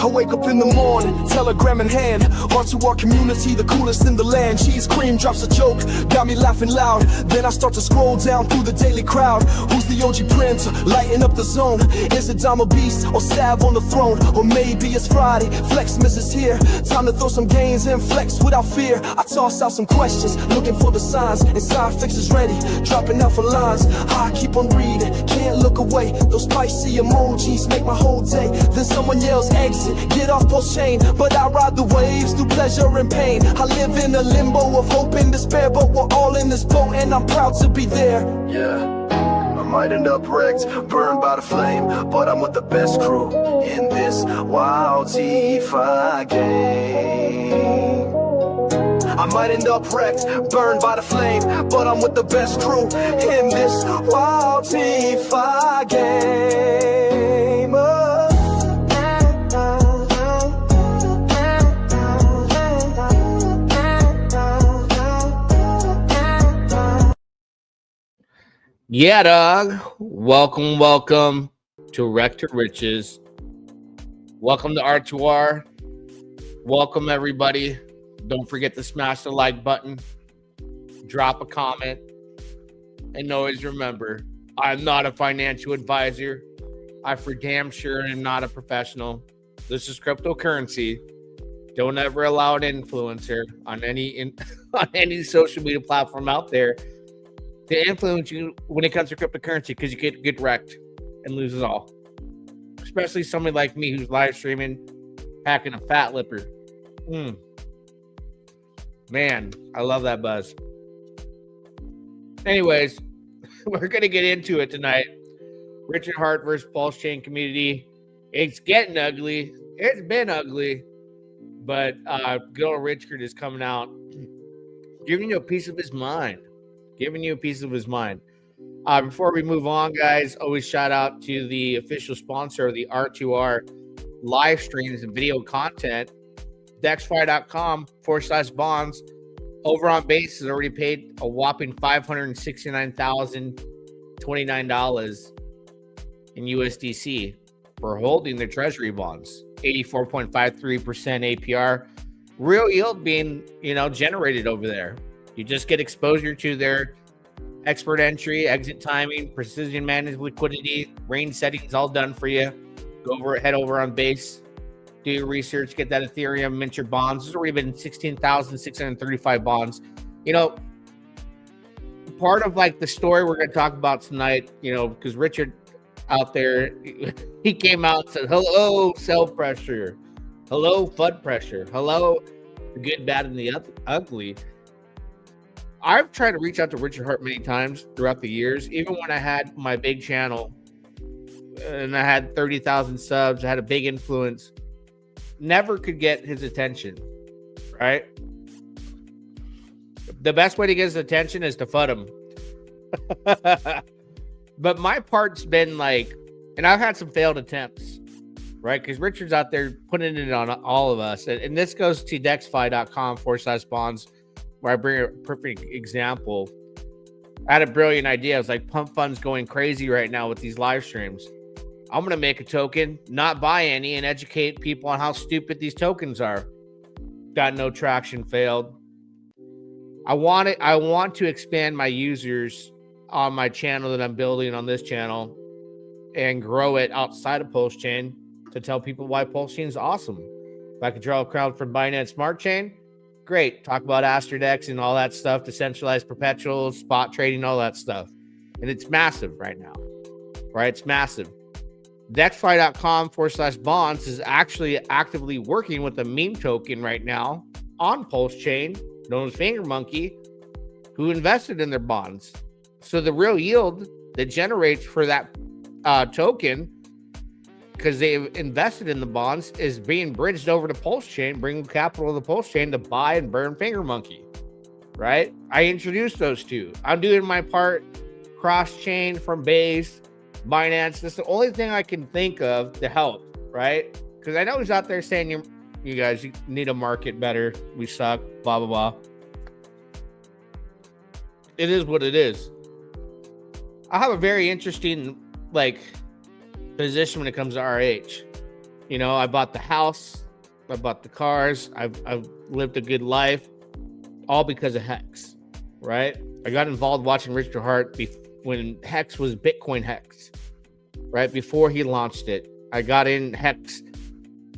I wake up in the morning, telegram in hand, heart to our community, the coolest in the land. Cheese cream drops a joke, got me laughing loud. Then I start to scroll down through the daily crowd. Who's the OG prince, lighting up the zone? Is it Dama Beast or Sav on the throne? Or maybe it's Friday, Flexmas is here. Time to throw some gains and flex without fear. I toss out some questions, looking for the signs. Inside fixes ready, dropping out for lines. I keep on reading, can't look away. Those spicy emojis make my whole day. Then someone yells exit, get off PulseChain. But I ride the waves through pleasure and pain. I live in a limbo of hope and despair, but we're all in this boat and I'm proud to be there. Yeah, I might end up wrecked, burned by the flame, but I'm with the best crew in this wild DeFi game. I might end up wrecked, burned by the flame, but I'm with the best crew in this wild DeFi game. Yeah, dog. Welcome to Rekt to Riches. Welcome to R2R. Welcome, everybody. Don't forget to smash the like button, drop a comment, and always remember, I'm not a financial advisor. I for damn sure am not a professional. This is cryptocurrency. Don't ever allow an influencer on any social media platform out there to influence you when it comes to cryptocurrency, because you get wrecked and lose it all. Especially somebody like me who's live streaming, packing a fat lipper. Man, I love that buzz. Anyways, we're going to get into it tonight. Richard Heart versus PulseChain community. It's getting ugly. It's been ugly. But good old Richard is coming out, giving you a piece of his mind. Before we move on, guys, always shout out to the official sponsor of the R2R live streams and video content, DexFi.com/bonds. Over on base has already paid a whopping $569,029 in USDC for holding their treasury bonds. 84.53% APR. Real yield being, generated over there. You just get exposure to their expert entry, exit timing, precision managed liquidity, range settings all done for you. Head over on base, do your research, get that Ethereum, mint your bonds. There's already been 16,635 bonds. Part of the story we're going to talk about tonight, because Richard out there, he came out and said, hello, sell pressure. Hello, FUD pressure. Hello, the good, bad, and the ugly. I've tried to reach out to Richard Heart many times throughout the years, even when I had my big channel and I had 30,000 subs, I had a big influence, never could get his attention, right? The best way to get his attention is to FUD him. But my part's been and I've had some failed attempts, right? Because Richard's out there putting it on all of us. And this goes to DexFi.com/bonds, where I bring a perfect example. I had a brilliant idea. I was like, Pump Fund's going crazy right now with these live streams. I'm going to make a token, not buy any, and educate people on how stupid these tokens are. Got no traction, failed. I want to expand my users on my channel that I'm building on this channel and grow it outside of PulseChain to tell people why PulseChain is awesome. If I could draw a crowd from Binance Smart Chain, great. Talk about AstraDex and all that stuff, decentralized perpetuals, spot trading, all that stuff. And it's massive right now, right? It's massive. DexFi.com/bonds is actually actively working with a meme token right now on PulseChain, known as Finger Monkey, who invested in their bonds. So the real yield that generates for that token, because they've invested in the bonds, is being bridged over to PulseChain, bringing capital to the PulseChain to buy and burn Finger Monkey, right? I introduced those two. I'm doing my part, cross-chain from Base, Binance. That's the only thing I can think of to help, right? Because I know he's out there saying, you guys, you need to market better. We suck, blah, blah, blah. It is what it is. I have a very interesting, position when it comes to RH. You know, I bought the house, I bought the cars, I've lived a good life, all because of Hex, right? I got involved watching Richard Hart when Hex was Bitcoin Hex, right? Before he launched it. I got in Hex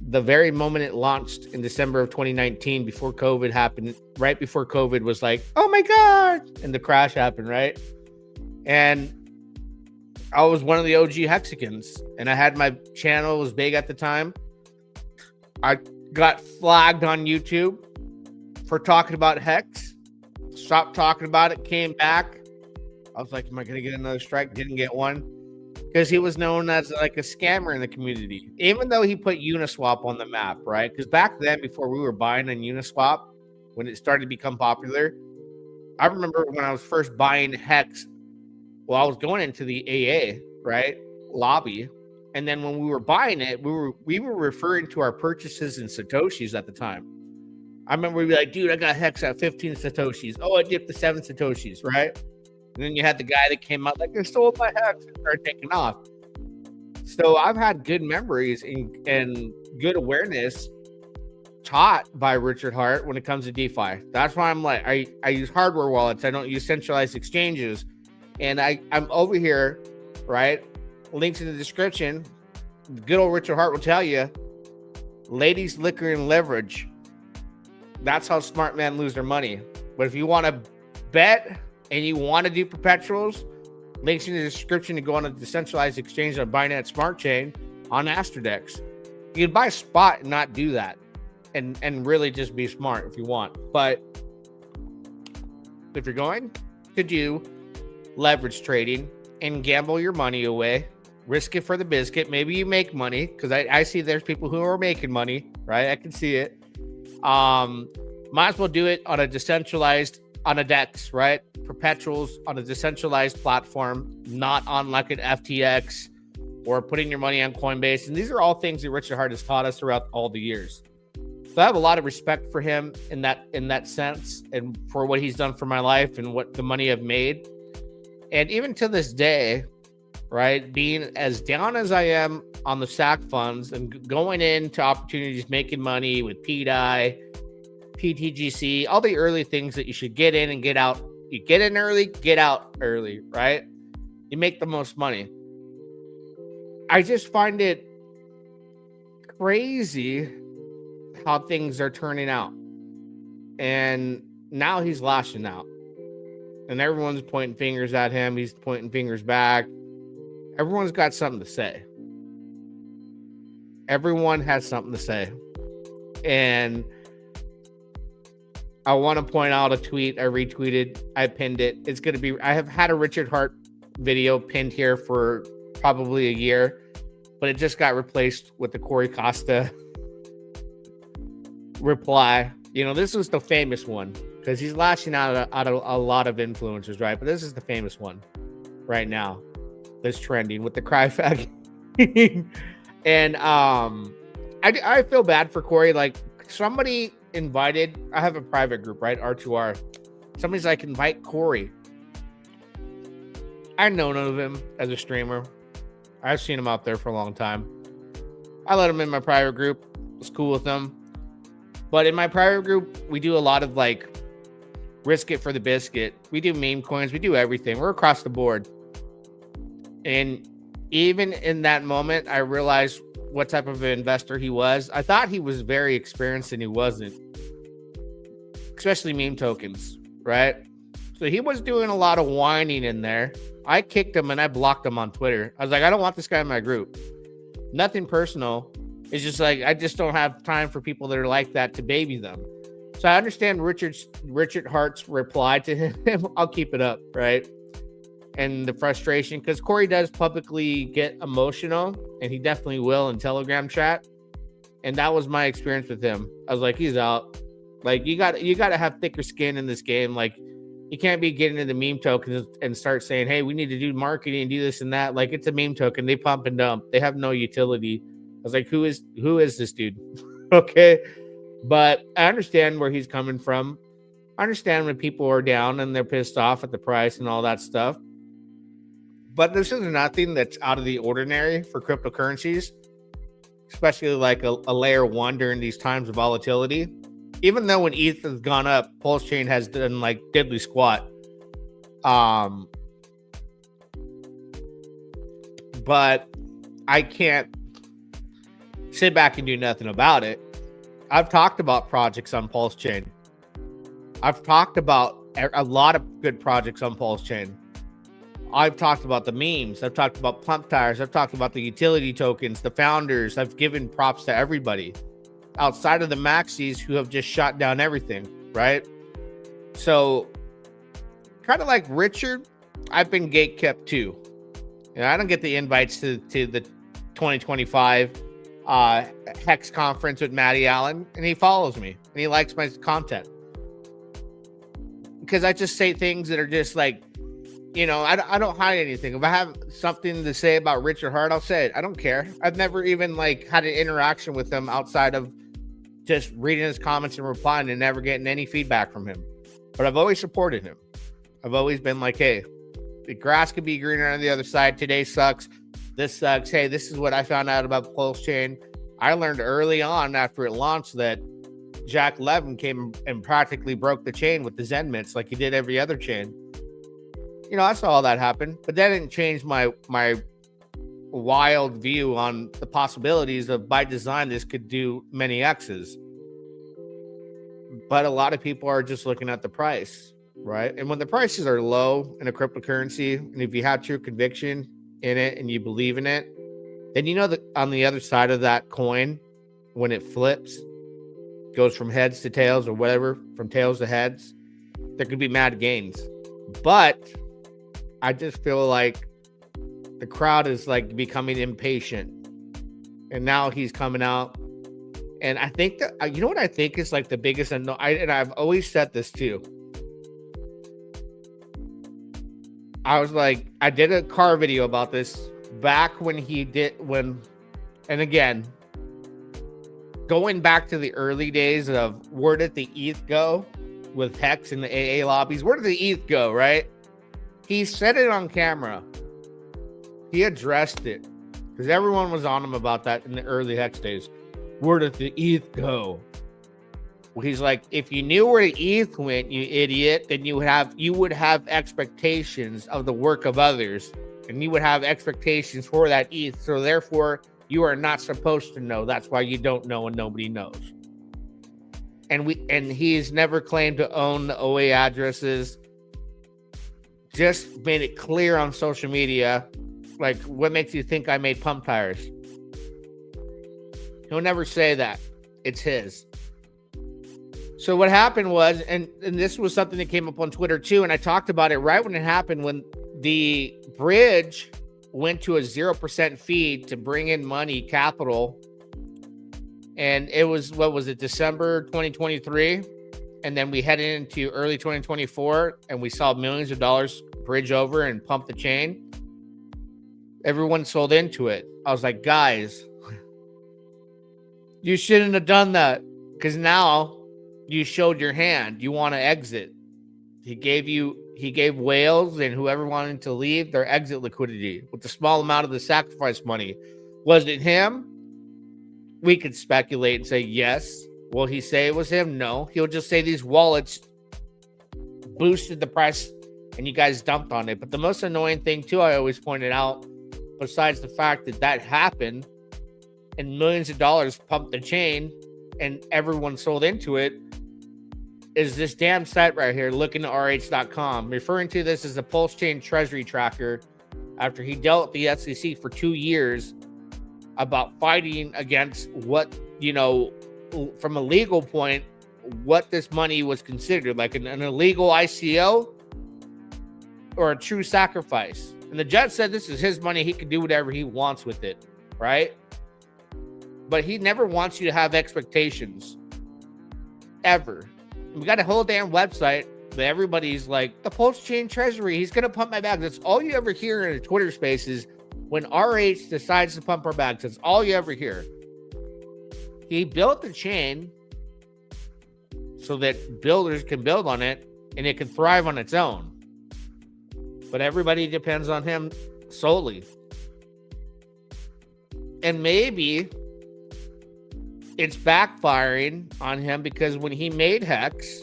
the very moment it launched in December of 2019, before COVID happened, right before COVID was like, oh my God, and the crash happened, right? And I was one of the OG Hexicans, and I had my channel, was big at the time. I got flagged on YouTube for talking about Hex, stopped talking about it, came back. I was like, am I going to get another strike? Didn't get one. Because he was known as like a scammer in the community, even though he put Uniswap on the map, right? Because back then, before we were buying on Uniswap, when it started to become popular, I remember when I was first buying Hex, well, I was going into the AA, right, lobby, and then when we were buying it, we were referring to our purchases in Satoshis at the time. I remember we'd be like, dude, I got Hex at 15 Satoshis. Oh, I dipped to 7 Satoshis, right? And then you had the guy that came out like, I stole my Hex, and started taking off. So I've had good memories and good awareness taught by Richard Hart when it comes to DeFi. That's why I'm like, I use hardware wallets. I don't use centralized exchanges. And I'm over here, right? Links in the description. Good old Richard Hart will tell you, ladies, liquor, and leverage. That's how smart men lose their money. But if you want to bet and you want to do perpetuals, links in the description to go on a decentralized exchange on Binance Smart Chain on Astrodex. You can buy spot and not do that, and really just be smart if you want. But if you're going to do leverage trading and gamble your money away, risk it for the biscuit, maybe you make money, because I see there's people who are making money, right? I can see it. Might as well do it on a decentralized, on a DEX, right? Perpetuals on a decentralized platform, not on like an FTX or putting your money on Coinbase. And these are all things that Richard Hart has taught us throughout all the years. So I have a lot of respect for him in that sense, and for what he's done for my life and what the money I've made. And even to this day, right, being as down as I am on the SAC funds and going into opportunities, making money with PDI, PTGC, all the early things that you should get in and get out. You get in early, get out early, right? You make the most money. I just find it crazy how things are turning out. And now he's lashing out. And everyone's pointing fingers at him. He's pointing fingers back. Everyone's got something to say. Everyone has something to say. And I want to point out a tweet I retweeted. I pinned it. It's going to be, I have had a Richard Hart video pinned here for probably a year, but it just got replaced with the Corey Costa reply. You know, this was the famous one because he's lashing out at a lot of influencers, right? But this is the famous one right now that's trending with the cry fag. And I feel bad for Corey. Like, somebody invited, I have a private group, right? R2R. Somebody's like, invite Corey. I've known of him as a streamer. I've seen him out there for a long time. I let him in my private group. It's cool with him. But in my private group, we do a lot of like risk it for the biscuit. We do meme coins. We do everything. We're across the board. And even in that moment, I realized what type of an investor he was. I thought he was very experienced, and he wasn't. Especially meme tokens, right? So he was doing a lot of whining in there. I kicked him and I blocked him on Twitter. I was like, I don't want this guy in my group. Nothing personal. It's just like, I just don't have time for people that are like that to baby them. So I understand Richard Hart's reply to him. I'll keep it up, right? And the frustration, because Corey does publicly get emotional, and he definitely will in Telegram chat. And that was my experience with him. I was like, he's out. Like, you got to have thicker skin in this game. Like, you can't be getting into meme tokens and start saying, hey, we need to do marketing and do this and that. Like, it's a meme token. They pump and dump. They have no utility. I was like, who is this dude? Okay. But I understand where he's coming from. I understand when people are down and they're pissed off at the price and all that stuff. But this is nothing that's out of the ordinary for cryptocurrencies. especially like a layer one during these times of volatility. Even though when ETH has gone up, PulseChain has done like diddly squat. But I can't sit back and do nothing about it. I've talked about projects on PulseChain. I've talked about a lot of good projects on PulseChain. I've talked about the memes. I've talked about pump tires. I've talked about the utility tokens, the founders. I've given props to everybody outside of the maxis who have just shot down everything, right? So kind of like Richard, I've been gatekept too. And I don't get the invites to the 2025 Hex conference with Matty Allen, and he follows me and he likes my content because I just say things that are just like, you know, I don't hide anything. If I have something to say about Richard Hart, I'll say it. I don't care. I've never even like had an interaction with him outside of just reading his comments and replying and never getting any feedback from him. But I've always supported him. I've always been like, hey, the grass could be greener on the other side. Today sucks. This sucks. Hey, this is what I found out about PulseChain. I learned early on after it launched that Jack Levin came and practically broke the chain with the Zen mints like he did every other chain. You know, I saw all that happen, but that didn't change my wild view on the possibilities of by design this could do many X's. But a lot of people are just looking at the price, right? And when the prices are low in a cryptocurrency, and if you have true conviction in it and you believe in it, then you know that on the other side of that coin, when it flips, goes from heads to tails or whatever, from tails to heads, there could be mad gains. But I just feel like the crowd is like becoming impatient. And now he's coming out. And I think that, you know what I think is like the biggest, and I've always said this too. I was like, I did a car video about this back when and again, going back to the early days of where did the ETH go with Hex and the AA lobbies? Where did the ETH go, right? He said it on camera. He addressed it because everyone was on him about that in the early Hex days. Where did the ETH go? Well, he's like, if you knew where the ETH went, you idiot, then you would have expectations of the work of others, and you would have expectations for that ETH. So therefore, you are not supposed to know. That's why you don't know and nobody knows. And he's never claimed to own the OA addresses. Just made it clear on social media, like, what makes you think I made pump tires? He'll never say that. It's his. So what happened was, and this was something that came up on Twitter too, and I talked about it right when it happened, when the bridge went to a 0% fee to bring in money, capital. And it was, what was it, December 2023? And then we headed into early 2024 and we saw millions of dollars bridge over and pump the chain. Everyone sold into it. I was like, guys, you shouldn't have done that, because now you showed your hand. You want to exit. He gave whales and whoever wanted to leave their exit liquidity with the small amount of the sacrifice money. Was it him? We could speculate and say yes. Will he say it was him? No. He'll just say these wallets boosted the price and you guys dumped on it. But the most annoying thing too, I always pointed out, besides the fact that happened and millions of dollars pumped the chain and everyone sold into it, is this damn site right here, looking at rh.com, referring to this as the PulseChain treasury tracker after he dealt with the SEC for 2 years about fighting against what, you know, from a legal point, what this money was considered, like an illegal ICO or a true sacrifice. And the judge said this is his money. He can do whatever he wants with it, right? But he never wants you to have expectations, ever. We got a whole damn website that everybody's like, the PulseChain treasury, he's going to pump my bags. That's all you ever hear in a Twitter space is when RH decides to pump our bags. That's all you ever hear. He built the chain so that builders can build on it and it can thrive on its own. But everybody depends on him solely. And maybe it's backfiring on him because when he made Hex,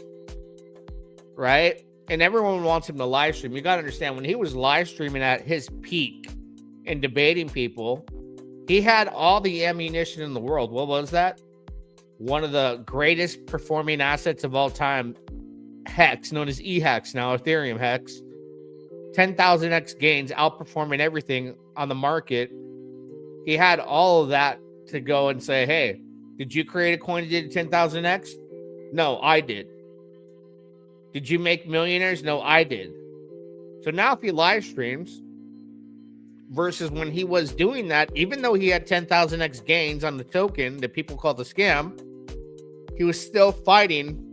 right? And everyone wants him to live stream. You got to understand, when he was live streaming at his peak and debating people, he had all the ammunition in the world. What was that? One of the greatest performing assets of all time, Hex, known as eHex, now Ethereum Hex. 10,000x gains, outperforming everything on the market. He had all of that to go and say, hey, did you create a coin that did 10,000x? No, I did. Did you make millionaires? No, I did. So now if he live streams versus when he was doing that, even though he had 10,000x gains on the token that people call the scam, he was still fighting,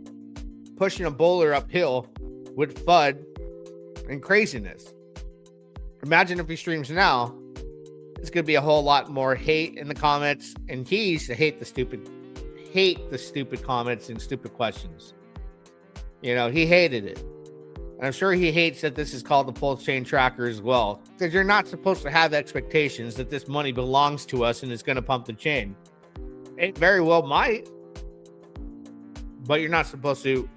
pushing a bowler uphill with FUD and craziness. Imagine if he streams now, it's going to be a whole lot more hate in the comments, and he used to hate the stupid comments and stupid questions. You know, he hated it. And I'm sure he hates that this is called the PulseChain tracker as well, because you're not supposed to have expectations that this money belongs to us and it's going to pump the chain. It very well might, but you're not supposed to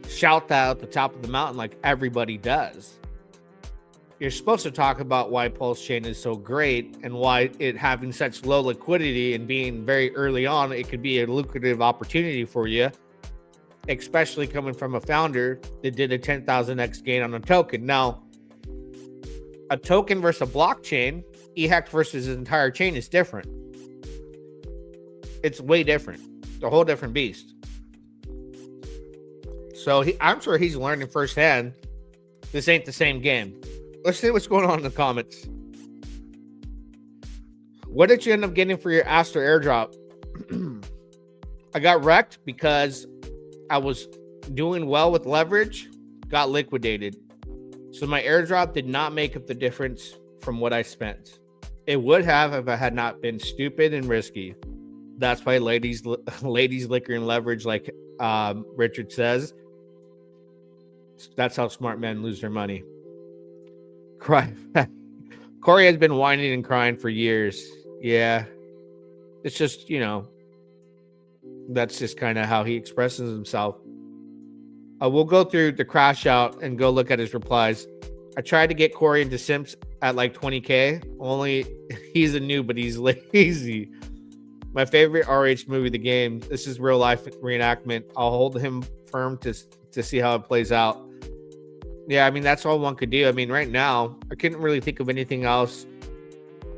shout that at the top of the mountain like everybody does. You're supposed to talk about why PulseChain is so great and why it having such low liquidity and being very early on, it could be a lucrative opportunity for you, especially coming from a founder that did a 10,000x gain on a token. Now, a token versus a blockchain, eHex versus his entire chain, is different. It's way different. It's a whole different beast. So I'm sure he's learning firsthand this ain't the same game. Let's see what's going on in the comments. What did you end up getting for your Astro airdrop? I got Rekt because I was doing well with leverage, got liquidated. So my airdrop did not make up the difference from what I spent. It would have if I had not been stupid and risky. That's why ladies, liquor, and leverage, like Richard says. That's how smart men lose their money. Cry. Corey has been whining and crying for years. Yeah. It's just, you know, that's just kind of how he expresses himself. We'll go through the crash out and go look at his replies. I tried to get Corey into Simps at like 20K. Only he's a noob, but he's lazy. My favorite RH movie, The Game. This is real life reenactment. I'll hold him firm to see how it plays out. Yeah, I mean, that's all one could do. I mean, right now, I couldn't really think of anything else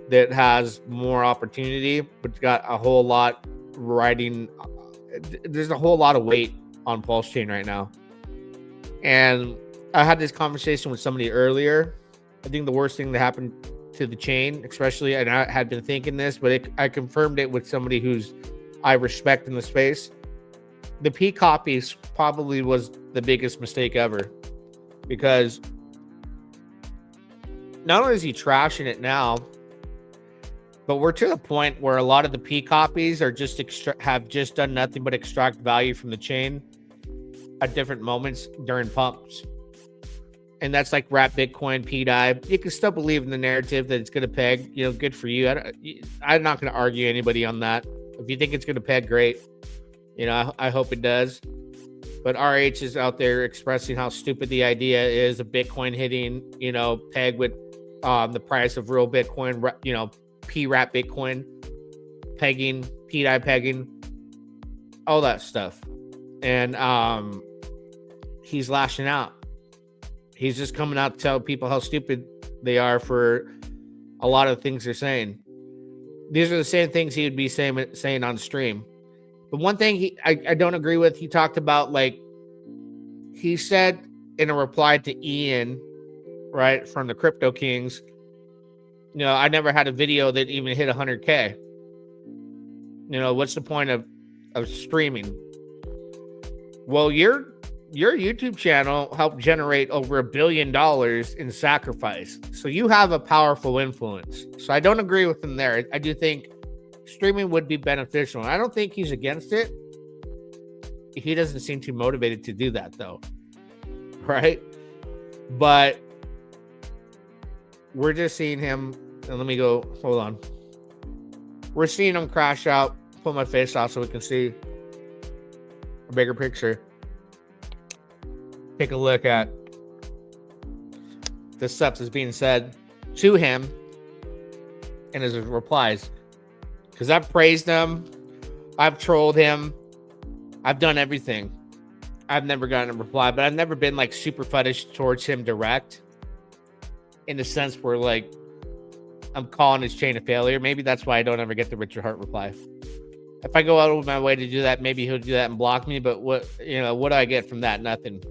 that has more opportunity, but it's got a whole lot riding. There's a whole lot of weight on PulseChain right now. And I had this conversation with somebody earlier. I think the worst thing that happened to the chain, especially, and I had been thinking this, but I confirmed it with somebody who's I respect in the space. The P copies probably was the biggest mistake ever, because not only is he trashing it now, but we're to the point where a lot of the P copies are just have just done nothing but extract value from the chain at different moments during pumps. And that's like Wrap Bitcoin, PDI. You can still believe in the narrative that it's going to peg. You know, good for you. I'm not going to argue anybody on that. If you think it's going to peg, great. You know, I hope it does. But RH is out there expressing how stupid the idea is of Bitcoin hitting, you know, peg with the price of real Bitcoin, you know, P-Wrap Bitcoin, pegging, PDI pegging, all that stuff. And he's lashing out. He's just coming out to tell people how stupid they are for a lot of things they're saying. These are the same things he would be saying on stream. But one thing I don't agree with, he talked about, like, he said in a reply to Ian, right, from the Crypto Kings, you know, I never had a video that even hit 100K. You know, what's the point of streaming? Well, your YouTube channel helped generate over $1 billion in sacrifice. So you have a powerful influence. So I don't agree with him there. I do think streaming would be beneficial. I don't think he's against it. He doesn't seem too motivated to do that, though. Right? But we're just seeing him. And let me go. Hold on. We're seeing him crash out Pull my face off so we can see a bigger picture. Take a look at the stuff that's being said to him and his replies. Because I've praised him, I've trolled him, I've done everything. I've never gotten a reply, but I've never been like super fetish towards him direct, in the sense where like I'm calling his chain a failure. Maybe that's why I don't ever get the Richard Hart reply. If I go out of my way to do that, maybe he'll do that and block me. But what do I get from that? Nothing.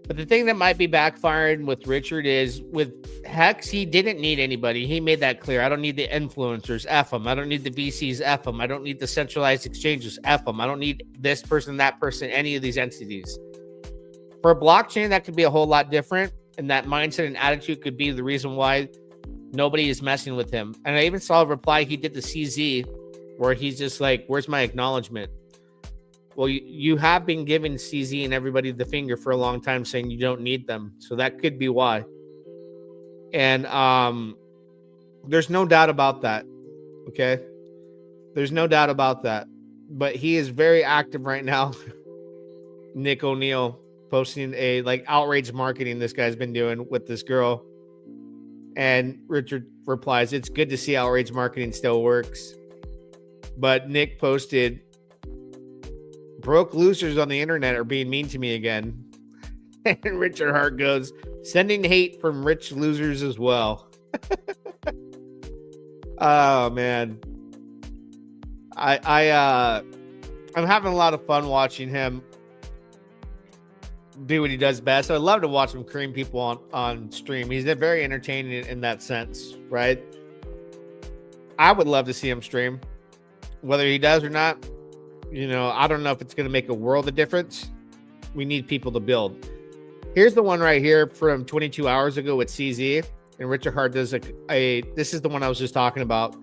But the thing that might be backfiring with Richard is with Hex, he didn't need anybody. He made that clear. I don't need the influencers. F them. I don't need the VCs. F them. I don't need the centralized exchanges. F them. I don't need this person, that person, any of these entities. For a blockchain, that could be a whole lot different. And that mindset and attitude could be the reason why nobody is messing with him. And I even saw a reply he did to CZ where he's just like, where's my acknowledgement? Well, you have been giving CZ and everybody the finger for a long time saying you don't need them. So that could be why. And there's no doubt about that. Okay? There's no doubt about that. But he is very active right now. Nick O'Neill posting a like outrage marketing this guy's been doing with this girl. And Richard replies, it's good to see outrage marketing still works. But Nick posted, broke losers on the internet are being mean to me again. And Richard Hart goes, sending hate from rich losers as well. Oh man. I'm having a lot of fun watching him do what he does best. I love to watch him cream people on stream. He's very entertaining in that sense, right? I would love to see him stream. Whether he does or not, I don't know if it's going to make a world of difference. We need people to build. Here's the one right here from 22 hours ago with CZ. And Richard Hart does this is the one I was just talking about.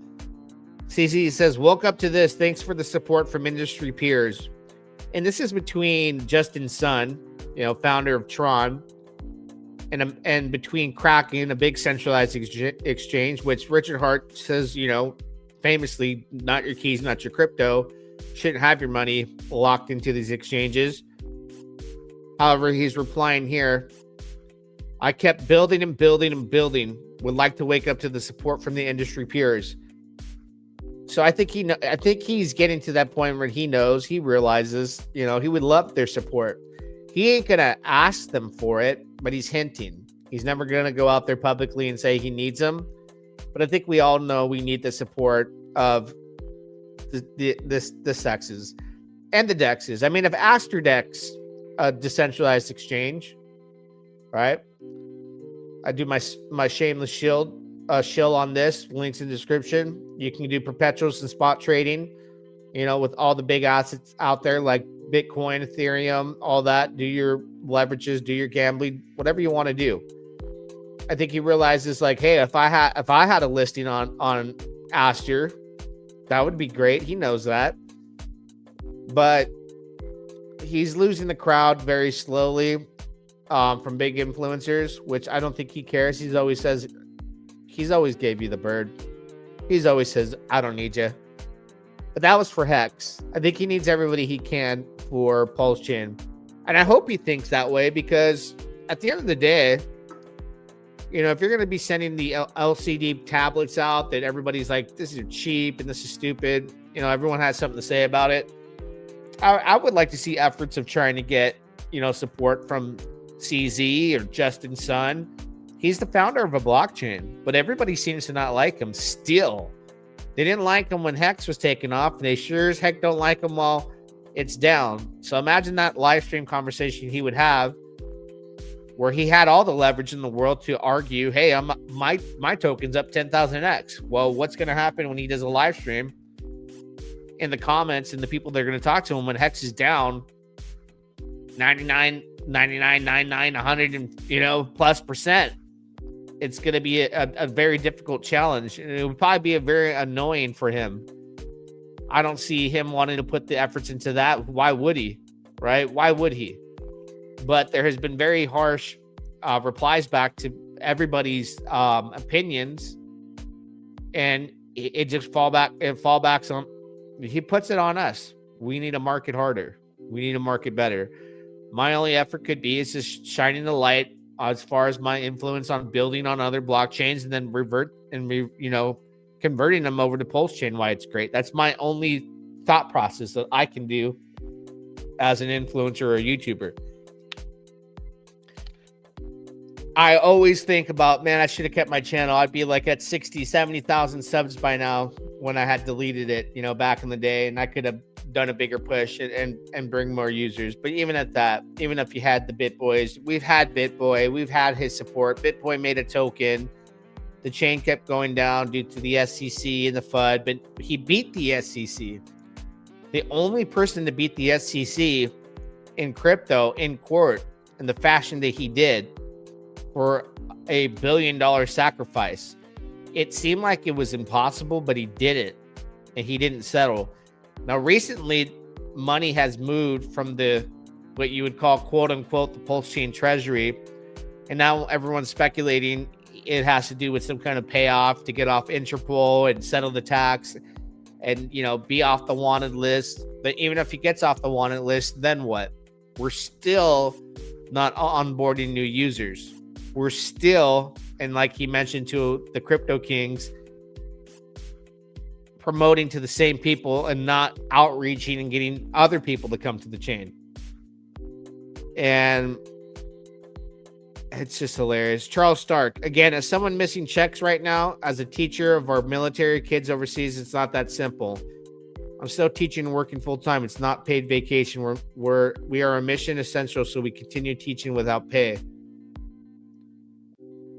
CZ says, woke up to this. Thanks for the support from industry peers. And this is between Justin Sun, founder of Tron, and between Kraken, a big centralized exchange, which Richard Hart says, famously, not your keys, not your crypto. Shouldn't have your money locked into these exchanges. However, he's replying here, I kept building and building and building. Would like to wake up to the support from the industry peers. So I think he's getting to that point where he realizes, he would love their support. He ain't going to ask them for it, but he's hinting. He's never going to go out there publicly and say he needs them. But I think we all know we need the support of the sexes and the dexes. I mean, if Astrodex, a decentralized exchange, right? I do my shameless shill on this. Links in the description. You can do perpetuals and spot trading, with all the big assets out there like Bitcoin, Ethereum, all that. Do your leverages, do your gambling, whatever you want to do. I think he realizes like, hey, if I had a listing on Aster, that would be great. He knows that. But he's losing the crowd very slowly from big influencers, which I don't think he cares. He's always gave you the bird. He's always says, I don't need you. But that was for Hex. I think he needs everybody he can for PulseChain. And I hope he thinks that way, because at the end of the day, if you're going to be sending the LCD tablets out that everybody's like, this is cheap and this is stupid, everyone has something to say about it. I would like to see efforts of trying to get, support from CZ or Justin Sun. He's the founder of a blockchain, but everybody seems to not like him still. They didn't like him when Hex was taken off. They sure as heck don't like him while it's down. So imagine that live stream conversation he would have, where he had all the leverage in the world to argue, hey, my token's up 10,000x. Well, what's going to happen when he does a live stream? In the comments and the people that are going to talk to him when Hex is down 99, 99, 100 and plus percent, it's going to be a very difficult challenge. And it would probably be a very annoying for him. I don't see him wanting to put the efforts into that. Why would he? Right? Why would he? But there has been very harsh replies back to everybody's opinions, and it just fallbacks he puts it on us. We need to market harder. We need to market better. My only effort could be is just shining the light as far as my influence on building on other blockchains and then converting them over to PulseChain. Why it's great. That's my only thought process that I can do as an influencer or a YouTuber. I always think about, man, I should have kept my channel. I'd be like at 60, 70,000 subs by now when I had deleted it, back in the day, and I could have done a bigger push and bring more users. But even at that, even if you had the BitBoys, we've had BitBoy, we've had his support. BitBoy made a token. The chain kept going down due to the SEC and the FUD, but he beat the SEC. The only person to beat the SEC in crypto in court in the fashion that he did for a $1 billion sacrifice. It seemed like it was impossible, but he did it, and he didn't settle. Now, recently, money has moved from what you would call, quote unquote, the PulseChain treasury, and now everyone's speculating it has to do with some kind of payoff to get off Interpol and settle the tax and, be off the wanted list. But even if he gets off the wanted list, then what? We're still not onboarding new users. We're still, and like he mentioned to the Crypto Kings, promoting to the same people and not outreaching and getting other people to come to the chain. And it's just hilarious. Charles Stark, again, as someone missing checks right now, as a teacher of our military kids overseas, it's not that simple. I'm still teaching and working full time. It's not paid vacation. We are a mission essential, so we continue teaching without pay.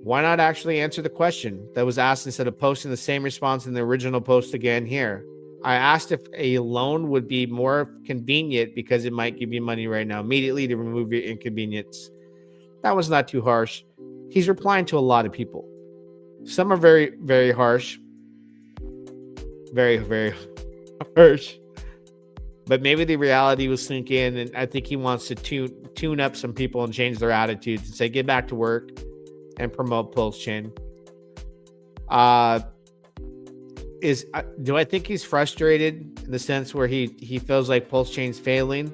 Why not actually answer the question that was asked instead of posting the same response in the original post again here? I asked if a loan would be more convenient because it might give you money right now immediately to remove your inconvenience. That was not too harsh. He's replying to a lot of people. Some are very, very harsh. Very, very harsh. But maybe the reality will sink in, and I think he wants to tune up some people and change their attitudes and say, get back to work and promote PulseChain. Do I think he's frustrated in the sense where he feels like PulseChain's failing?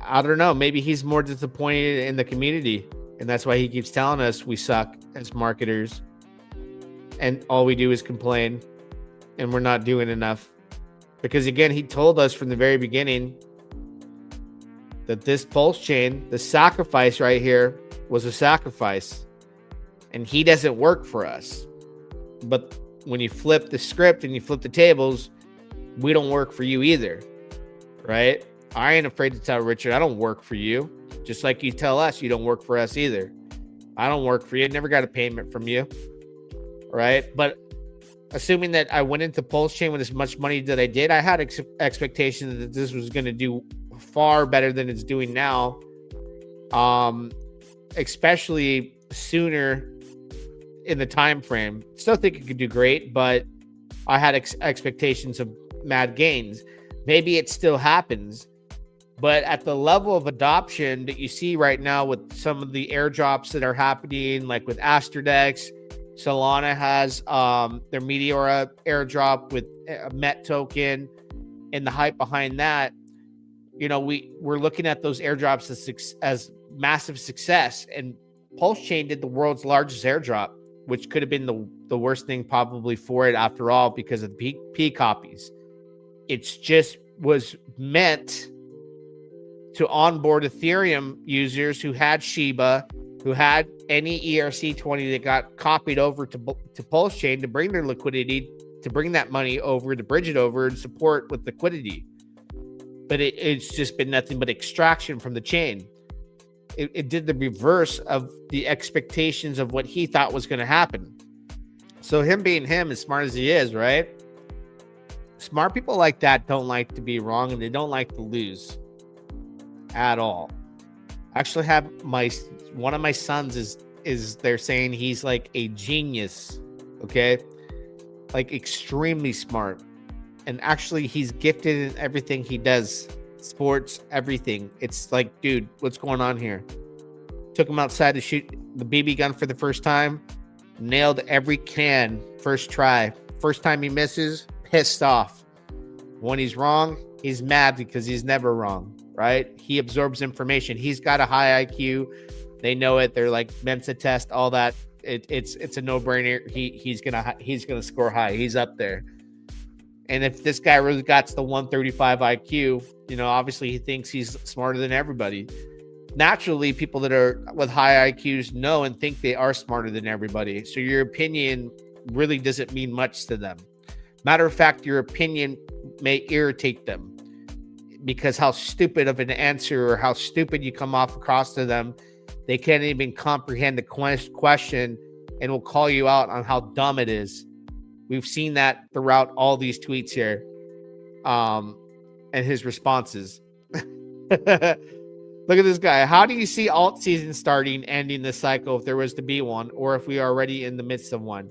I don't know. Maybe he's more disappointed in the community, and that's why he keeps telling us we suck as marketers, and all we do is complain, and we're not doing enough. Because again, he told us from the very beginning that this PulseChain, the sacrifice right here, was a sacrifice, and he doesn't work for us. But when you flip the script and you flip the tables, we don't work for you either, right? I ain't afraid to tell Richard I don't work for you, just like you tell us you don't work for us either. I don't work for you. Never got a payment from you, right? But assuming that I went into PulseChain with as much money that I did, I had expectations that this was going to do far better than it's doing now, especially sooner in the time frame. Still think it could do great, but I had expectations of mad gains. Maybe it still happens, but at the level of adoption that you see right now with some of the airdrops that are happening, like with Asterdex, Solana has their Meteora airdrop with a MET token, and the hype behind that. We're looking at those airdrops as massive success, and PulseChain did the world's largest airdrop, which could have been the worst thing probably for it after all because of the P copies. It's just was meant to onboard Ethereum users who had Shiba, who had any ERC20 that got copied over to PulseChain to bring their liquidity, to bring that money over, to bridge it over and support with liquidity. But it's just been nothing but extraction from the chain. It did the reverse of the expectations of what he thought was going to happen. So him being him, as smart as he is, right? Smart people like that don't like to be wrong, and they don't like to lose at all. I actually have one of my sons is they're saying he's like a genius, okay? Like extremely smart. And actually he's gifted in everything he does. Sports, everything. It's like, dude, what's going on here? Took him outside to shoot the BB gun for the first time. Nailed every can first try. First time he misses, pissed off. When he's wrong, he's mad because he's never wrong, right? He absorbs information. He's got a high IQ. They know it. They're like Mensa test, all that. It's a no-brainer. He's gonna score high. He's up there. And if this guy really got the 135 IQ, obviously he thinks he's smarter than everybody. Naturally, people that are with high IQs know and think they are smarter than everybody. So your opinion really doesn't mean much to them. Matter of fact, your opinion may irritate them because how stupid of an answer or how stupid you come off across to them, they can't even comprehend the question and will call you out on how dumb it is. We've seen that throughout all these tweets here, and his responses. Look at this guy. How do you see alt season starting, ending the cycle if there was to be one, or if we are already in the midst of one?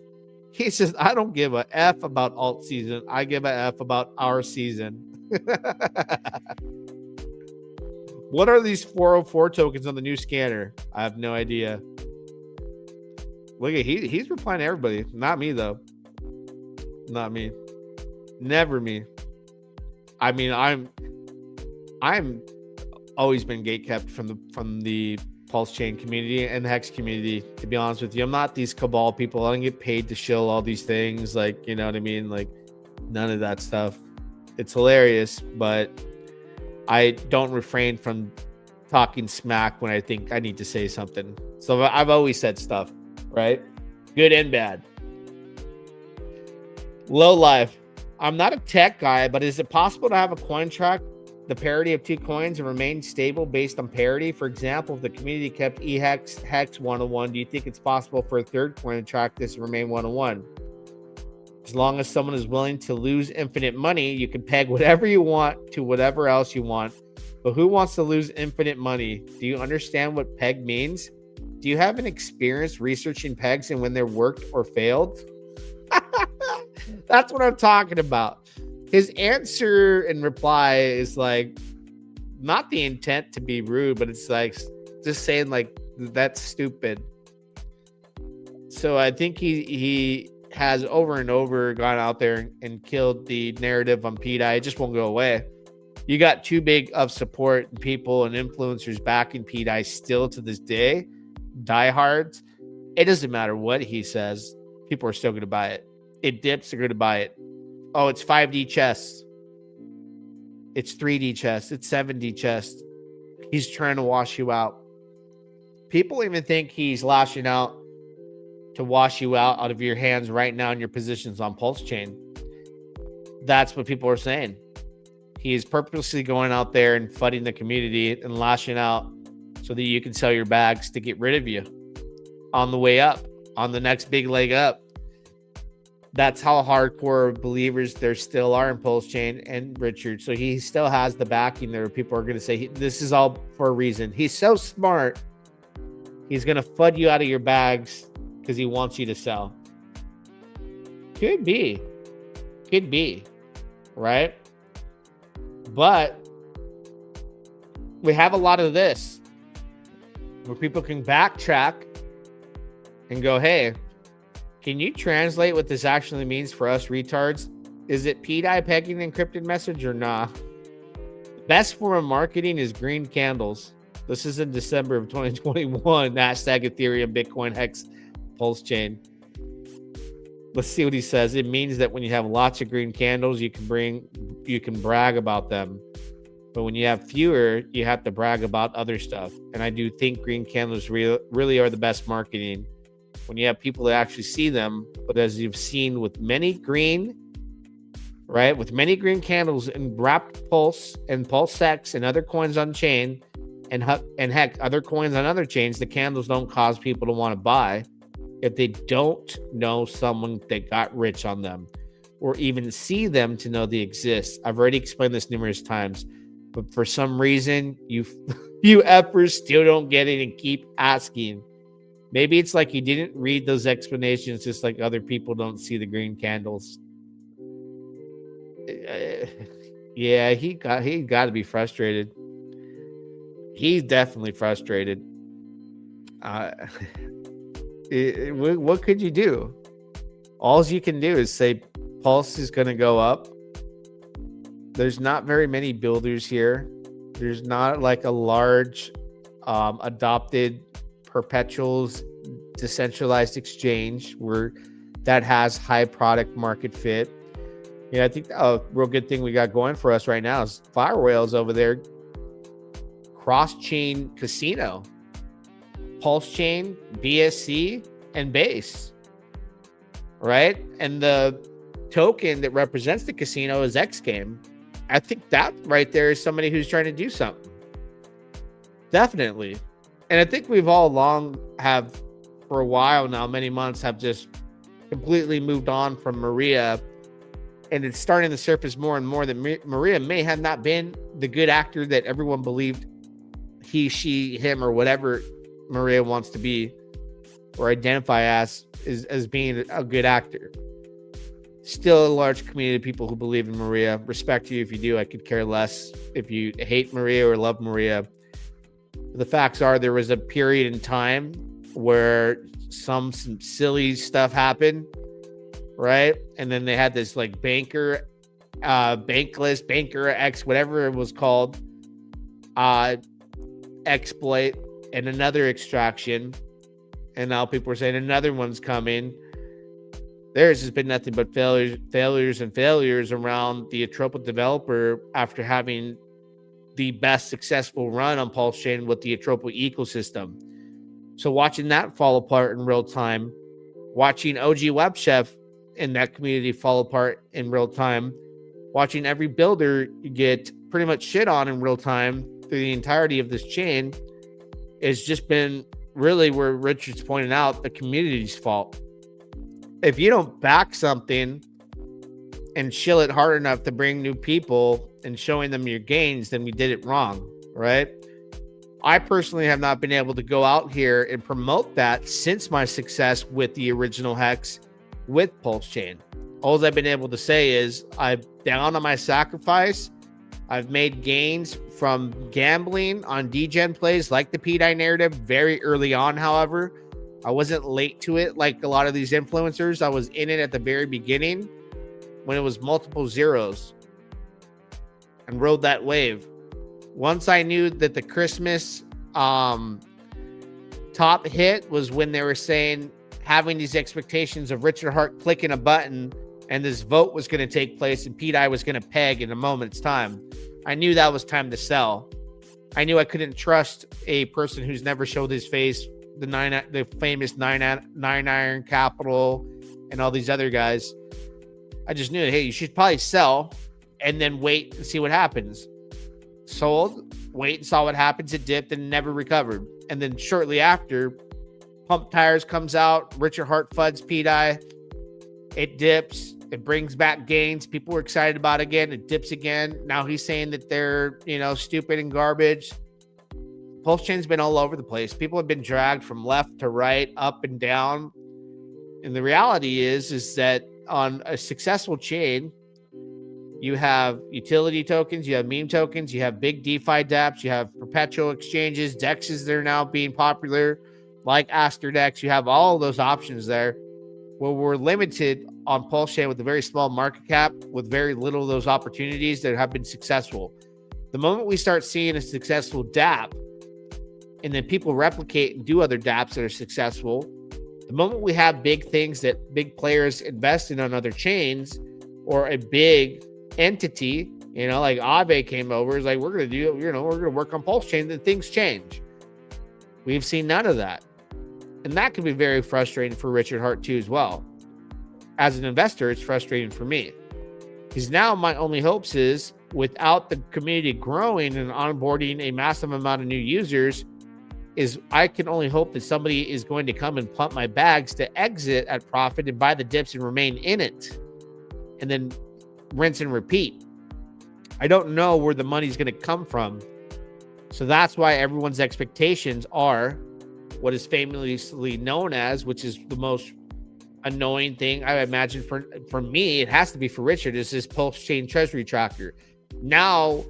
He says, I don't give a F about alt season. I give a F about our season. What are these 404 tokens on the new scanner? I have no idea. Look at he's replying to everybody. Not me though. Not me. Never me. I mean, I'm always been gatekept from the PulseChain community and the Hex community, to be honest with you. I'm not these cabal people. I don't get paid to shill all these things, like, you know what I mean? Like, none of that stuff. It's hilarious, but I don't refrain from talking smack when I think I need to say something. So I've always said stuff, right? Good and bad. Low life. I'm not a tech guy, but is it possible to have a coin track the parity of two coins and remain stable based on parity? For example, if the community kept EHEX Hex 101, do you think it's possible for a third coin to track this and remain 101? As long as someone is willing to lose infinite money, you can peg whatever you want to whatever else you want. But who wants to lose infinite money? Do you understand what peg means? Do you have an experience researching pegs and when they're worked or failed? That's what I'm talking about. His answer and reply is like, not the intent to be rude, but it's like just saying like, that's stupid. So I think he has over and over gone out there and killed the narrative on PDI. It just won't go away. You got too big of support and people and influencers backing PDI still to this day. Diehards. It doesn't matter what he says. People are still going to buy it. It dips, they're going to buy it. Oh, it's 5D chess. It's 3D chess. It's 7D chess. He's trying to wash you out. People even think he's lashing out to wash you out of your hands right now in your positions on PulseChain. That's what people are saying. He is purposely going out there and flooding the community and lashing out so that you can sell your bags to get rid of you on the way up, on the next big leg up. That's how hardcore believers there still are in PulseChain and Richard. So he still has the backing there. People are going to say, this is all for a reason. He's so smart. He's going to flood you out of your bags because he wants you to sell. Could be. Could be. Right? But we have a lot of this where people can backtrack and go, hey, can you translate what this actually means for us retards? Is it PDI pegging encrypted message or nah? Best form of marketing is green candles. This is in December of 2021. Nasdaq, Ethereum, Bitcoin, Hex, PulseChain. Let's see what he says. It means that when you have lots of green candles, you can brag about them. But when you have fewer, you have to brag about other stuff. And I do think green candles really are the best marketing. When you have people that actually see them, but as you've seen with many green, right, with many green candles and wrapped Pulse and PulseX and other coins on chain, and heck, other coins on other chains, the candles don't cause people to want to buy if they don't know someone that got rich on them or even see them to know they exist. I've already explained this numerous times, but for some reason, you effers still don't get it and keep asking. Maybe it's like you didn't read those explanations, just like other people don't see the green candles. Yeah, he got to be frustrated. He's definitely frustrated. What could you do? All you can do is say Pulse is going to go up. There's not very many builders here. There's not like a large adopted perpetuals decentralized exchange where that has high product market fit. I think a real good thing we got going for us right now is Fire Whales over there. Cross-chain casino, PulseChain, BSC, and Base. Right? And the token that represents the casino is X Game. I think that right there is somebody who's trying to do something. Definitely. And I think we've all along have, for a while now, many months, have just completely moved on from Maria. And it's starting to surface more and more that Maria may have not been the good actor that everyone believed he, she, him, or whatever Maria wants to be or identify as being a good actor. Still a large community of people who believe in Maria. Respect to you if you do. I could care less if you hate Maria or love Maria. The facts are there was a period in time where some silly stuff happened, right? And then they had this like banker X, whatever it was called, exploit and another extraction. And now people are saying another one's coming. There's just been nothing but failures around the Atropa developer after having the best successful run on PulseChain with the Atropa ecosystem. So watching that fall apart in real time, watching OG Web Chef in that community fall apart in real time, watching every builder get pretty much shit on in real time through the entirety of this chain, has just been really where Richard's pointing out the community's fault. If you don't back something and chill it hard enough to bring new people and showing them your gains, then we did it wrong, right? I personally have not been able to go out here and promote that since my success with the original Hex with PulseChain. All I've been able to say is I'm down on my sacrifice. I've made gains from gambling on degen plays like the PDI narrative very early on, however. I wasn't late to it like a lot of these influencers. I was in it at the very beginning when it was multiple zeros and rode that wave. Once I knew that the Christmas top hit was when they were saying, having these expectations of Richard Hart clicking a button and this vote was going to take place and PDI was going to peg in a moment's time. I knew that was time to sell. I knew I couldn't trust a person who's never showed his face, the famous nine iron capital and all these other guys. I just knew, hey, you should probably sell and then wait and see what happens. Sold, wait and saw what happens. It dipped and never recovered. And then shortly after, Pump Tires comes out. Richard Hart FUDs PDI. It dips. It brings back gains. People were excited about it again. It dips again. Now he's saying that they're, stupid and garbage. PulseChain's been all over the place. People have been dragged from left to right, up and down. And the reality is that on a successful chain, you have utility tokens, you have meme tokens, you have big DeFi dApps, you have perpetual exchanges, DEXs that are now being popular, like AsterDex. You have all of those options there. Where we're limited on PulseChain with a very small market cap, with very little of those opportunities that have been successful. The moment we start seeing a successful dApp, and then people replicate and do other dApps that are successful, the moment we have big things that big players invest in on other chains, or a big entity, like Aave came over, is like, we're going to do, we're going to work on PulseChain, then things change. We've seen none of that. And that can be very frustrating for Richard Hart too as well. As an investor, it's frustrating for me. Because now my only hopes is, without the community growing and onboarding a massive amount of new users, is I can only hope that somebody is going to come and pump my bags to exit at profit and buy the dips and remain in it. And then rinse and repeat. I don't know where the money's going to come from. So that's why everyone's expectations are what is famously known as, which is the most annoying thing I imagine for me, it has to be for Richard, is this PulseChain treasury tracker. Now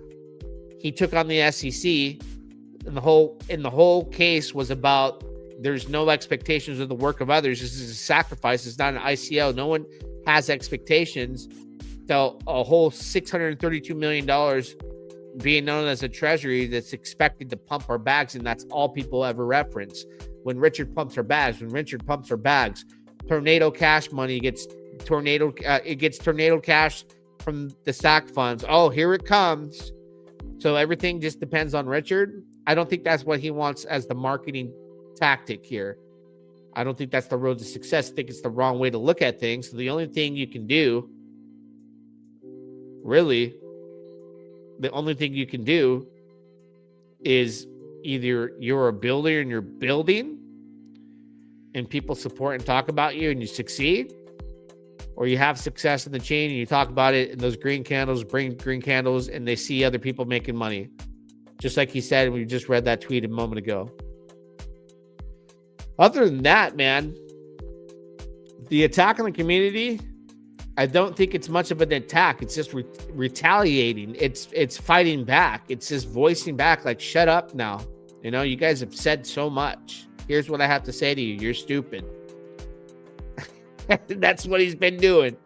he took on the SEC, and the whole case was about there's no expectations of the work of others. This is a sacrifice. It's not an ICO. No one has expectations. So a whole $632 million being known as a treasury that's expected to pump our bags, and that's all people ever reference. When Richard pumps our bags, tornado cash money gets tornado cash from the SAC funds. Oh, here it comes. So everything just depends on Richard. I don't think that's what he wants as the marketing tactic here. I don't think that's the road to success. I think it's the wrong way to look at things. So the only thing you can do, really, the only thing you can do is either you're a builder and you're building and people support and talk about you and you succeed, or you have success in the chain and you talk about it and those green candles bring green candles and they see other people making money. Just like he said, we just read that tweet a moment ago. Other than that, man, the attack on the community, I don't think it's much of an attack. It's just retaliating. It's fighting back. It's just voicing back, like, shut up now. You know, you guys have said so much. Here's what I have to say to you. You're stupid. That's what he's been doing.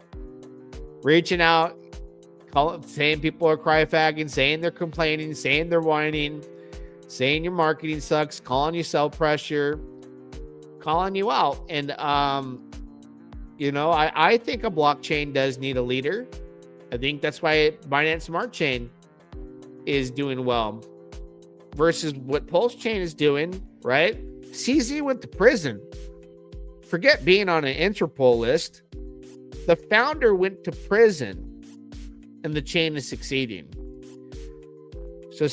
Reaching out, saying people are cry-fagging, saying they're complaining, saying they're whining, saying your marketing sucks, calling you sell pressure, calling you out. And, you know, I think a blockchain does need a leader. I think that's why Binance Smart Chain is doing well versus what PulseChain is doing, right? CZ went to prison. Forget being on an Interpol list. The founder went to prison and the chain is succeeding. So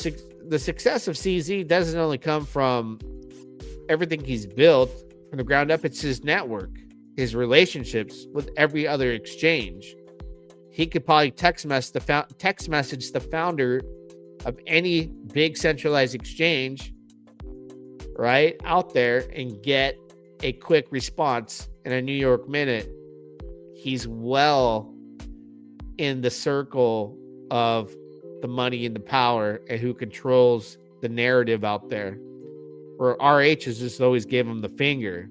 the success of CZ doesn't only come from everything he's built from the ground up. It's his network, his relationships with every other exchange. He could probably text message the founder of any big centralized exchange, right, out there and get a quick response in a New York minute. He's well in the circle of the money and the power and who controls the narrative out there. Where RH has just always gave him the finger.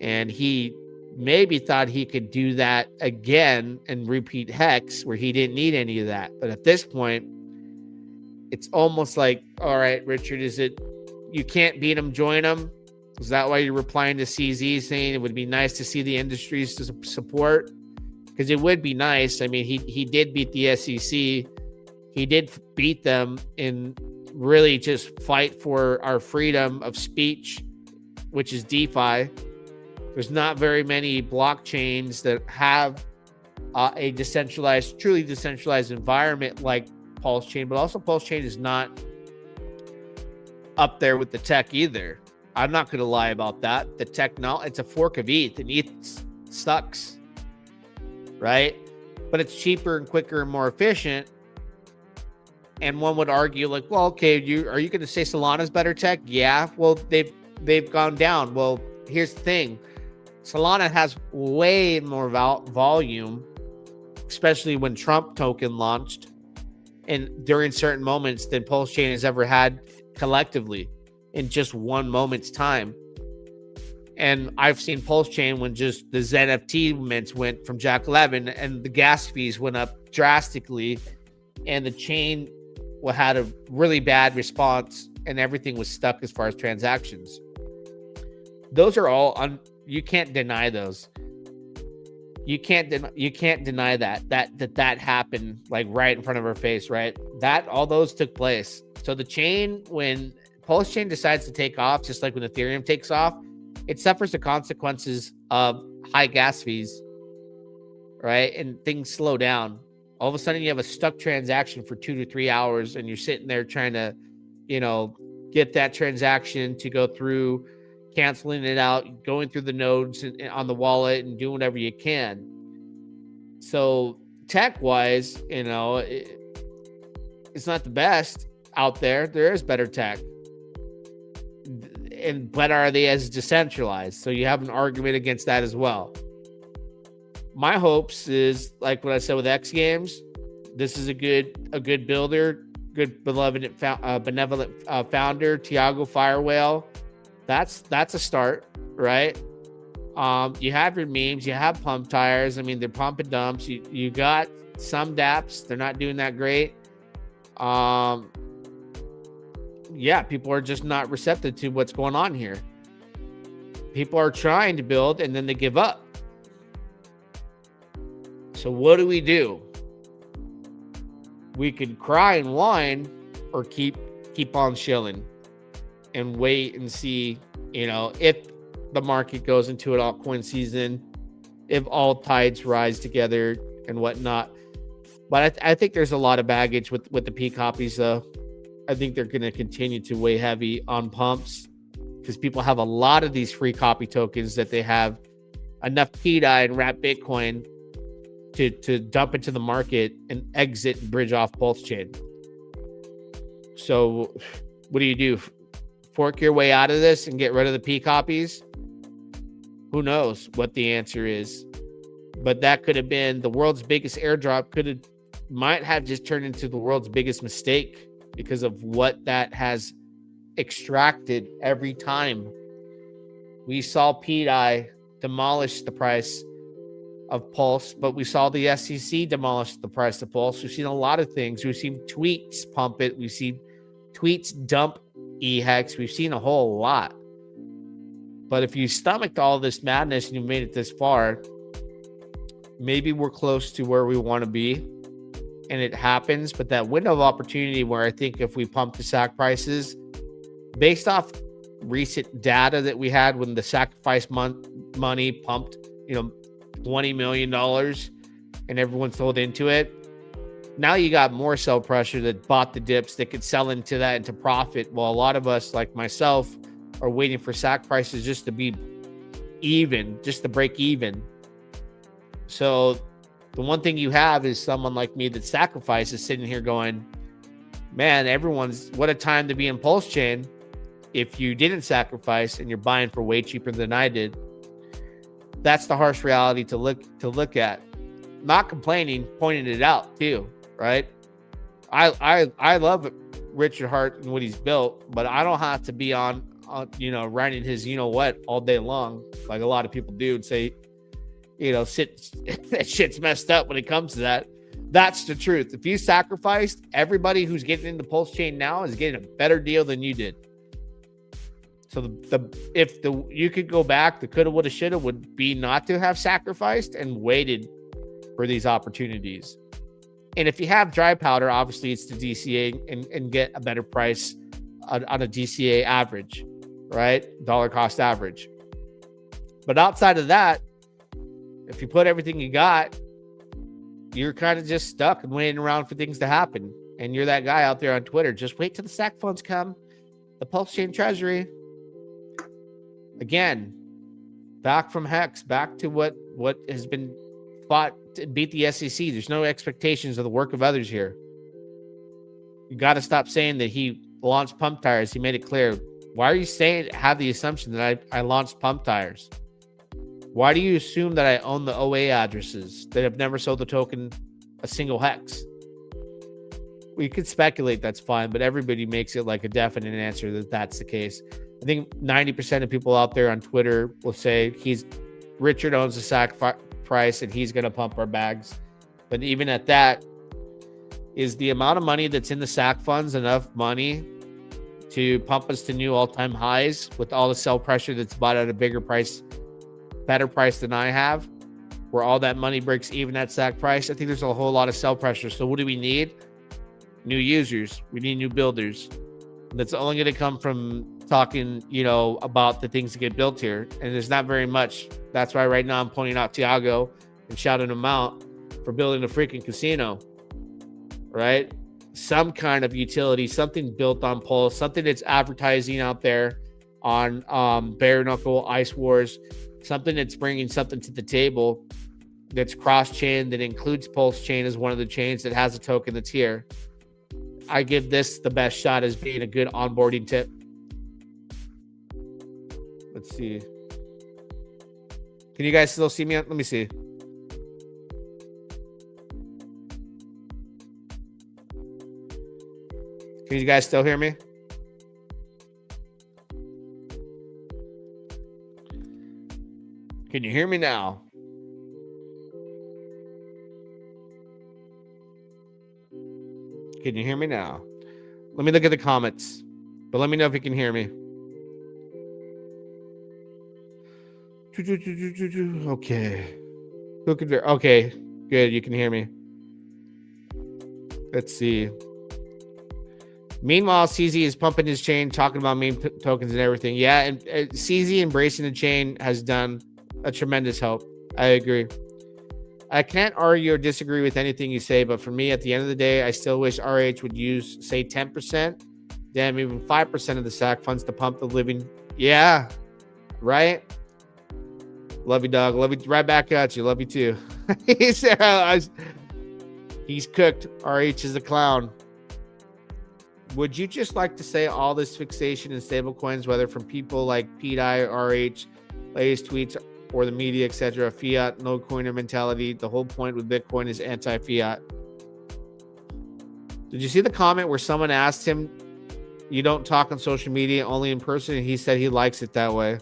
And he maybe thought he could do that again and repeat Hex where he didn't need any of that. But at this point, it's almost like, all right, Richard, is it you can't beat him, join him? Is that why you're replying to CZ saying it would be nice to see the industries to support? Because it would be nice. I mean, he did beat the SEC. He did beat them in really just fight for our freedom of speech, which is DeFi. There's not very many blockchains that have a decentralized, truly decentralized environment like PulseChain, but also PulseChain is not up there with the tech either. I'm not going to lie about that. The technology, it's a fork of ETH, and ETH sucks, right? But it's cheaper and quicker and more efficient. And one would argue, like, well, okay, are you going to say Solana's better tech? Yeah. Well, they've gone down. Well, here's the thing: Solana has way more volume, especially when Trump token launched, and during certain moments than PulseChain has ever had collectively in just one moment's time. And I've seen PulseChain when just the ZNFT mints went from Jack 11 and the gas fees went up drastically, and the chain had a really bad response and everything was stuck as far as transactions. Those are all you can't deny those. You can't deny that happened like right in front of our face, right? That all those took place. So the chain, when PulseChain decides to take off, just like when Ethereum takes off, it suffers the consequences of high gas fees, right? And things slow down. All of a sudden, you have a stuck transaction for 2 to 3 hours, and you're sitting there trying to, get that transaction to go through, canceling it out, going through the nodes on the wallet, and doing whatever you can. So tech-wise, it's not the best out there. There is better tech. But are they as decentralized? So you have an argument against that as well. My hopes is, like what I said with X Games, this is a good builder, good benevolent founder, Tiago Firewhale. That's a start, right? You have your memes, you have pump tires. I mean, they're pump and dumps. You got some dApps, they're not doing that great. Yeah, people are just not receptive to what's going on here. People are trying to build and then they give up. So what do? We could cry and whine, or keep on chilling and wait and see, if the market goes into an altcoin season, if all tides rise together and whatnot. But I think there's a lot of baggage with the P copies, though. I think they're going to continue to weigh heavy on pumps because people have a lot of these free copy tokens that they have enough PDI and wrap Bitcoin to dump into the market and exit and bridge off PulseChain. So what do? Fork your way out of this and get rid of the P copies? Who knows what the answer is? But that could have been the world's biggest airdrop. Might have just turned into the world's biggest mistake because of what that has extracted every time. We saw PDI demolish the price of Pulse, but we saw the SEC demolish the price of Pulse. We've seen a lot of things. We've seen tweets pump it. We've seen tweets dump EHEX. We've seen a whole lot. But if you stomached all this madness and you made it this far, maybe we're close to where we want to be and it happens. But that window of opportunity where I think if we pump the SAC prices based off recent data that we had when the sacrifice money pumped, $20 million and everyone sold into it. Now you got more sell pressure that bought the dips that could sell into that into profit. While a lot of us, like myself, are waiting for SAC prices just to be even, just to break even. So the one thing you have is someone like me that sacrifices sitting here going, man, what a time to be in PulseChain. If you didn't sacrifice and you're buying for way cheaper than I did, that's the harsh reality to look at. Not complaining, pointing it out too, right? I love Richard Hart and what he's built, but I don't have to be on writing his what all day long like a lot of people do and say, that shit's messed up when it comes to that. That's the truth. If you sacrificed, everybody who's getting into PulseChain now is getting a better deal than you did. So if you could go back, the coulda, woulda, shoulda would be not to have sacrificed and waited for these opportunities. And if you have dry powder, obviously it's to DCA and get a better price on a DCA average, right? Dollar cost average. But outside of that, if you put everything you got, you're kind of just stuck and waiting around for things to happen. And you're that guy out there on Twitter. Just wait till the SAC funds come. The PulseChain treasury. Again, back from Hex, back to what has been fought to beat the SEC. There's no expectations of the work of others here. You got to stop saying that he launched pump tires. He made it clear. Why are you have the assumption that I launched pump tires? Why do you assume that I own the OA addresses that have never sold the token a single hex? We could speculate, that's fine, but everybody makes it like a definite answer that that's the case. I think 90% of people out there on Twitter will say Richard owns the SAC price and he's going to pump our bags. But even at that, is the amount of money that's in the SAC funds enough money to pump us to new all-time highs with all the sell pressure that's bought at a better price than I have, where all that money breaks even at SAC price? I think there's a whole lot of sell pressure. So what do we need? New users. We need new builders. That's only going to come from talking, about the things that get built here. And there's not very much. That's why right now I'm pointing out Tiago and shouting him out for building a freaking casino, right? Some kind of utility, something built on Pulse, something that's advertising out there on Bare Knuckle, Ice Wars, something that's bringing something to the table that's cross-chain, that includes PulseChain as one of the chains that has a token that's here. I give this the best shot as being a good onboarding tip. Let's see. Can you guys still see me? Let me see. Can you guys still hear me? Can you hear me now? Can you hear me now? Let me look at the comments, but let me know if you can hear me. Okay. Okay, good. You can hear me. Let's see. Meanwhile, CZ is pumping his chain, talking about meme tokens and everything. Yeah, and CZ embracing the chain has done a tremendous help. I agree. I can't argue or disagree with anything you say, but for me, at the end of the day, I still wish RH would use, say, 10%, damn, even 5% of the SAC funds to pump the living. Yeah, right? Love you, dog. Love you. Right back at you. Love you, too. He's cooked. RH is a clown. Would you just like to say all this fixation in stablecoins, whether from people like PDI, RH, latest tweets, or the media, etc., fiat, no coiner mentality? The whole point with Bitcoin is anti-fiat. Did you see the comment where someone asked him, you don't talk on social media, only in person? And he said he likes it that way.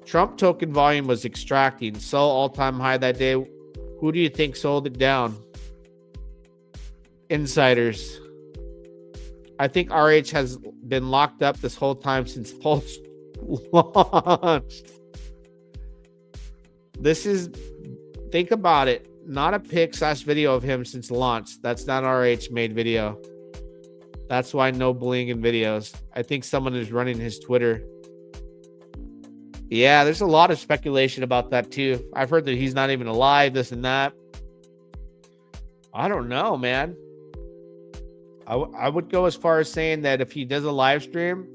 Trump token volume was extracting, so all-time high that day. Who do you think sold it down? Insiders. I think RH has been locked up this whole time since Pulse launched. This is, think about it, not a pic/video of him since launch. That's not RH made video. That's why no bling in videos. I think someone is running his Twitter. Yeah, there's a lot of speculation about that too. I've heard that he's not even alive, this and that. I don't know, man. I would go as far as saying that if he does a live stream,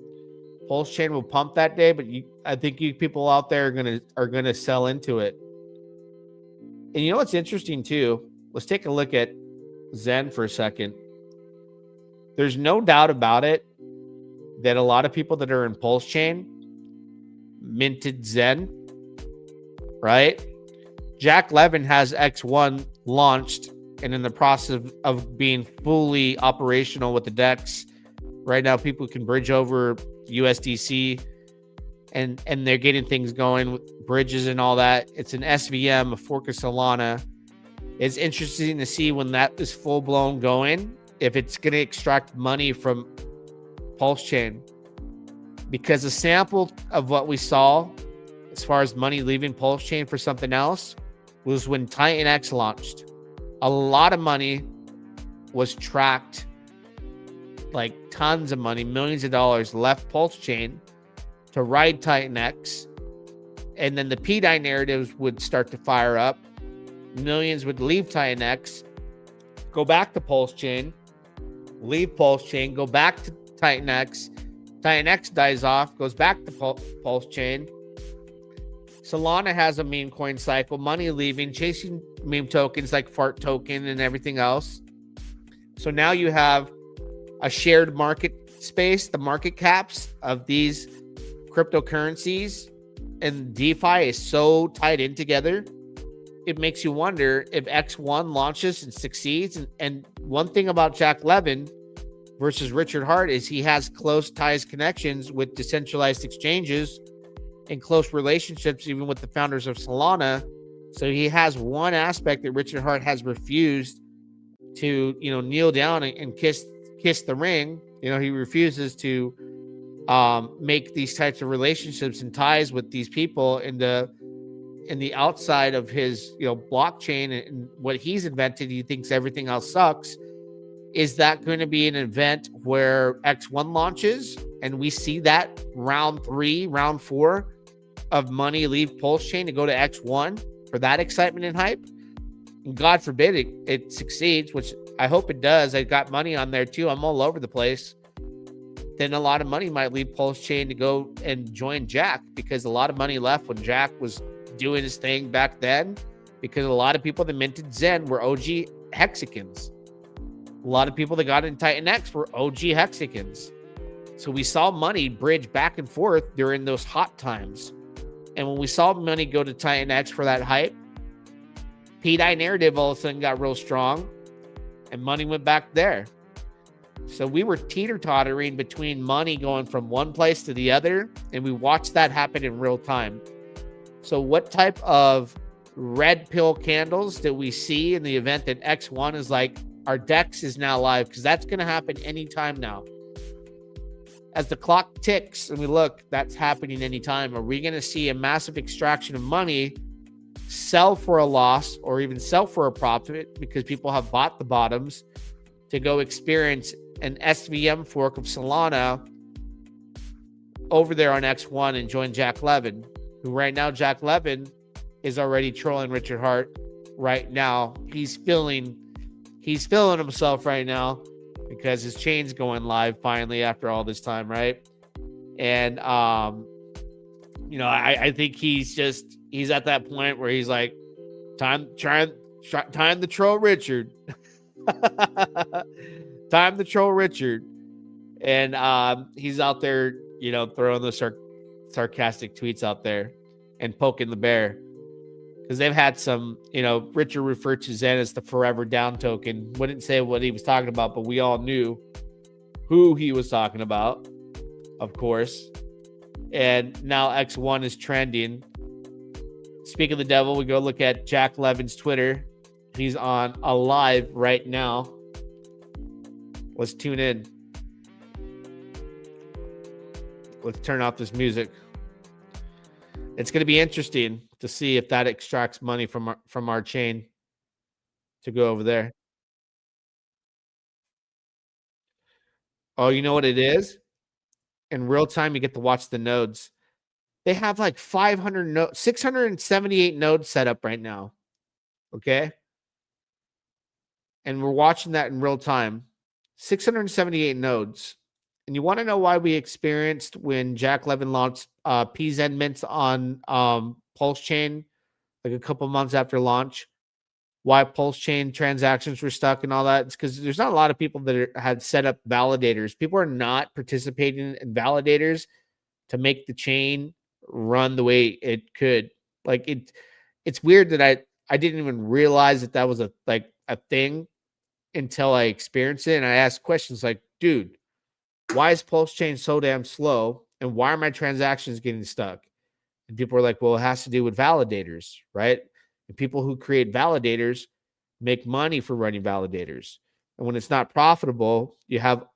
PulseChain will pump that day, but I think you people out there are gonna sell into it. And you know what's interesting too? Let's take a look at Zen for a second. There's no doubt about it that a lot of people that are in PulseChain minted Zen, right? Jack Levin has X1 launched and in the process of being fully operational with the DEX. Right now, people can bridge over USDC and they're getting things going with bridges and all that. It's an SVM, a fork of Solana. It's interesting to see when that is full blown going, if it's going to extract money from PulseChain. Because a sample of what we saw as far as money leaving PulseChain for something else was when Titan X launched. A lot of money was tracked, like tons of money, millions of dollars left PulseChain to ride Titan X. And then the PDI narratives would start to fire up. Millions would leave Titan X, go back to PulseChain, leave PulseChain, go back to Titan X. Titan X dies off, goes back to PulseChain. Solana has a meme coin cycle, money leaving, chasing meme tokens like Fart Token and everything else. So now you have a shared market space, the market caps of these cryptocurrencies, and DeFi is so tied in together. It makes you wonder if X1 launches and succeeds. And one thing about Jack Levin versus Richard Hart is he has close ties, connections with decentralized exchanges and close relationships even with the founders of Solana. So he has one aspect that Richard Hart has refused to, kneel down and kiss the ring. He refuses to make these types of relationships and ties with these people in the outside of his blockchain and what he's invented. He thinks everything else sucks. Is that going to be an event where X1 launches and we see that round 3, round 4 of money leave PulseChain to go to X1 for that excitement and hype? And God forbid it succeeds, which I hope it does. I got money on there too. I'm all over the place. Then a lot of money might leave PulseChain to go and join Jack, because a lot of money left when Jack was doing his thing back then, because a lot of people that minted Zen were OG Hexicans. A lot of people that got in Titan X were OG Hexicans. So we saw money bridge back and forth during those hot times. And when we saw money go to Titan X for that hype, PDI narrative all of a sudden got real strong and money went back there. So we were teeter-tottering between money going from one place to the other, and we watched that happen in real time. So what type of red pill candles did we see in the event that X1 is like, our DEX is now live? Because that's going to happen anytime now. As the clock ticks and we look, that's happening anytime. Are we going to see a massive extraction of money, sell for a loss, or even sell for a profit because people have bought the bottoms to go experience an SVM fork of Solana over there on X1 and join Jack Levin, who right now, Jack Levin is already trolling Richard Hart right now. He's feeling himself right now because his chain's going live finally after all this time, right? And I think he's at that point where he's like, time to troll Richard. Time to troll Richard. And he's out there, throwing those sarcastic tweets out there and poking the bear. Because they've had some, Richard referred to Zen as the forever down token. Wouldn't say what he was talking about, but we all knew who he was talking about, of course. And now X1 is trending. Speaking of the devil, we go look at Jack Levin's Twitter. He's on a live right now. Let's tune in. Let's turn off this music. It's going to be interesting to see if that extracts money from our chain to go over there. Oh, you know what it is? In real time, you get to watch the nodes. They have like 500 nodes, 678 nodes set up right now. Okay. And we're watching that in real time. 678 nodes. And you want to know why we experienced when Jack Levin launched PZ mints on PulseChain like a couple months after launch? Why PulseChain transactions were stuck and all that? It's because there's not a lot of people that had set up validators. People are not participating in validators to make the chain run the way it could. Like it's weird that I didn't even realize that was a thing until I experienced it. And I asked questions like, dude, why is PulseChain so damn slow? And why are my transactions getting stuck? And people are like, well, it has to do with validators, right? And people who create validators make money for running validators. And when it's not profitable, you have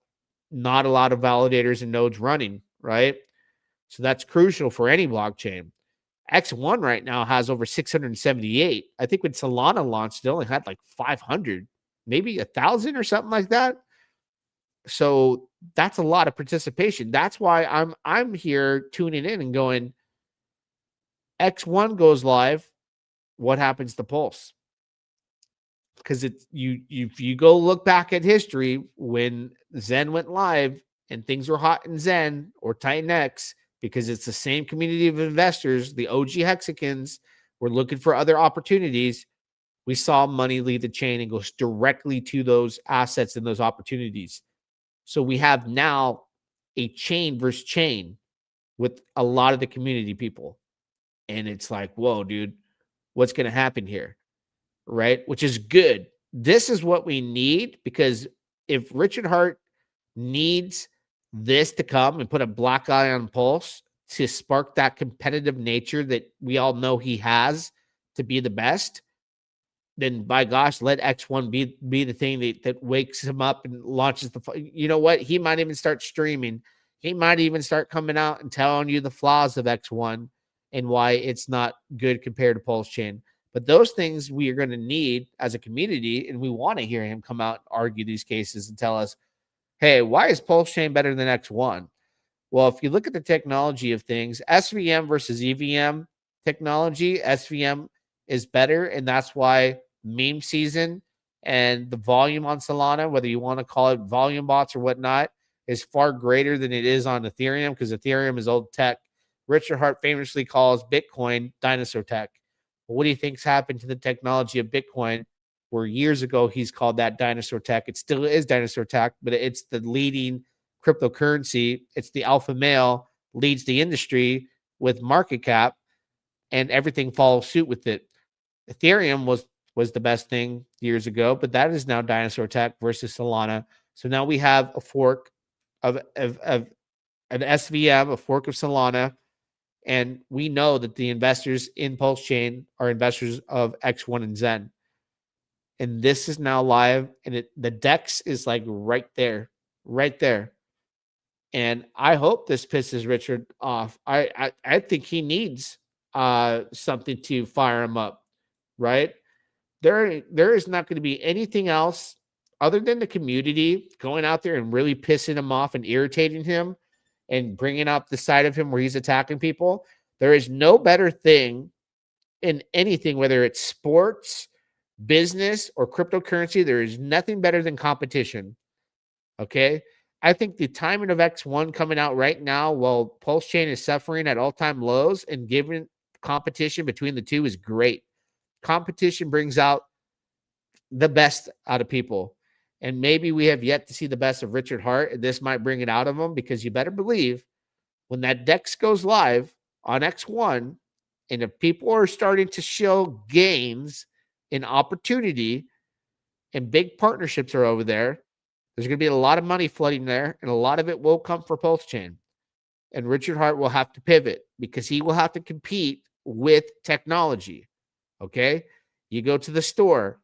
not a lot of validators and nodes running, right? So that's crucial for any blockchain. X1 right now has over 678. I think when Solana launched, it only had like 500, maybe 1,000 or something like that. So that's a lot of participation. That's why I'm here tuning in and going, X1 goes live. What happens to Pulse? Because if you go look back at history, when Zen went live and things were hot in Zen or Titan X, because it's the same community of investors, the OG Hexicans were looking for other opportunities. We saw money leave the chain and goes directly to those assets and those opportunities. So we have now a chain versus chain with a lot of the community people. And it's like, whoa, dude, what's going to happen here? Right? Which is good. This is what we need, because if Richard Hart needs this to come and put a black eye on Pulse to spark that competitive nature that we all know he has to be the best, then by gosh, let X1 be the thing that wakes him up and launches the. You know what? He might even start streaming. He might even start coming out and telling you the flaws of X1 and why it's not good compared to PulseChain. But those things we are going to need as a community, and we want to hear him come out and argue these cases and tell us, hey, why is PulseChain better than X1? Well, if you look at the technology of things, SVM versus EVM technology, SVM is better, and that's why meme season and the volume on Solana, whether you want to call it volume bots or whatnot, is far greater than it is on Ethereum, because Ethereum is old tech. Richard Hart famously calls Bitcoin dinosaur tech. Well, what do you think's happened to the technology of Bitcoin, where years ago he's called that dinosaur tech? It still is dinosaur tech, but it's the leading cryptocurrency. It's the alpha male, leads the industry with market cap, and everything follows suit with it. Ethereum was the best thing years ago, but that is now dinosaur tech versus Solana. So now we have a fork of an SVM, a fork of Solana, and we know that the investors in PulseChain are investors of X1 and Zen. And this is now live, and the DEX is like right there, right there. And I hope this pisses Richard off. I think he needs something to fire him up, right? There is not going to be anything else other than the community going out there and really pissing him off and irritating him and bringing up the side of him where he's attacking people. There is no better thing in anything, whether it's sports, business, or cryptocurrency. There is nothing better than competition. Okay. I think the timing of X1 coming out right now while PulseChain is suffering at all-time lows and giving competition between the two is great. Competition brings out the best out of people. And maybe we have yet to see the best of Richard Hart. This might bring it out of him, because you better believe when that DEX goes live on X1, and if people are starting to show gains in opportunity and big partnerships are over there, there's going to be a lot of money flooding there, and a lot of it will come for PulseChain. And Richard Hart will have to pivot because he will have to compete with technology. Okay? You go to the store,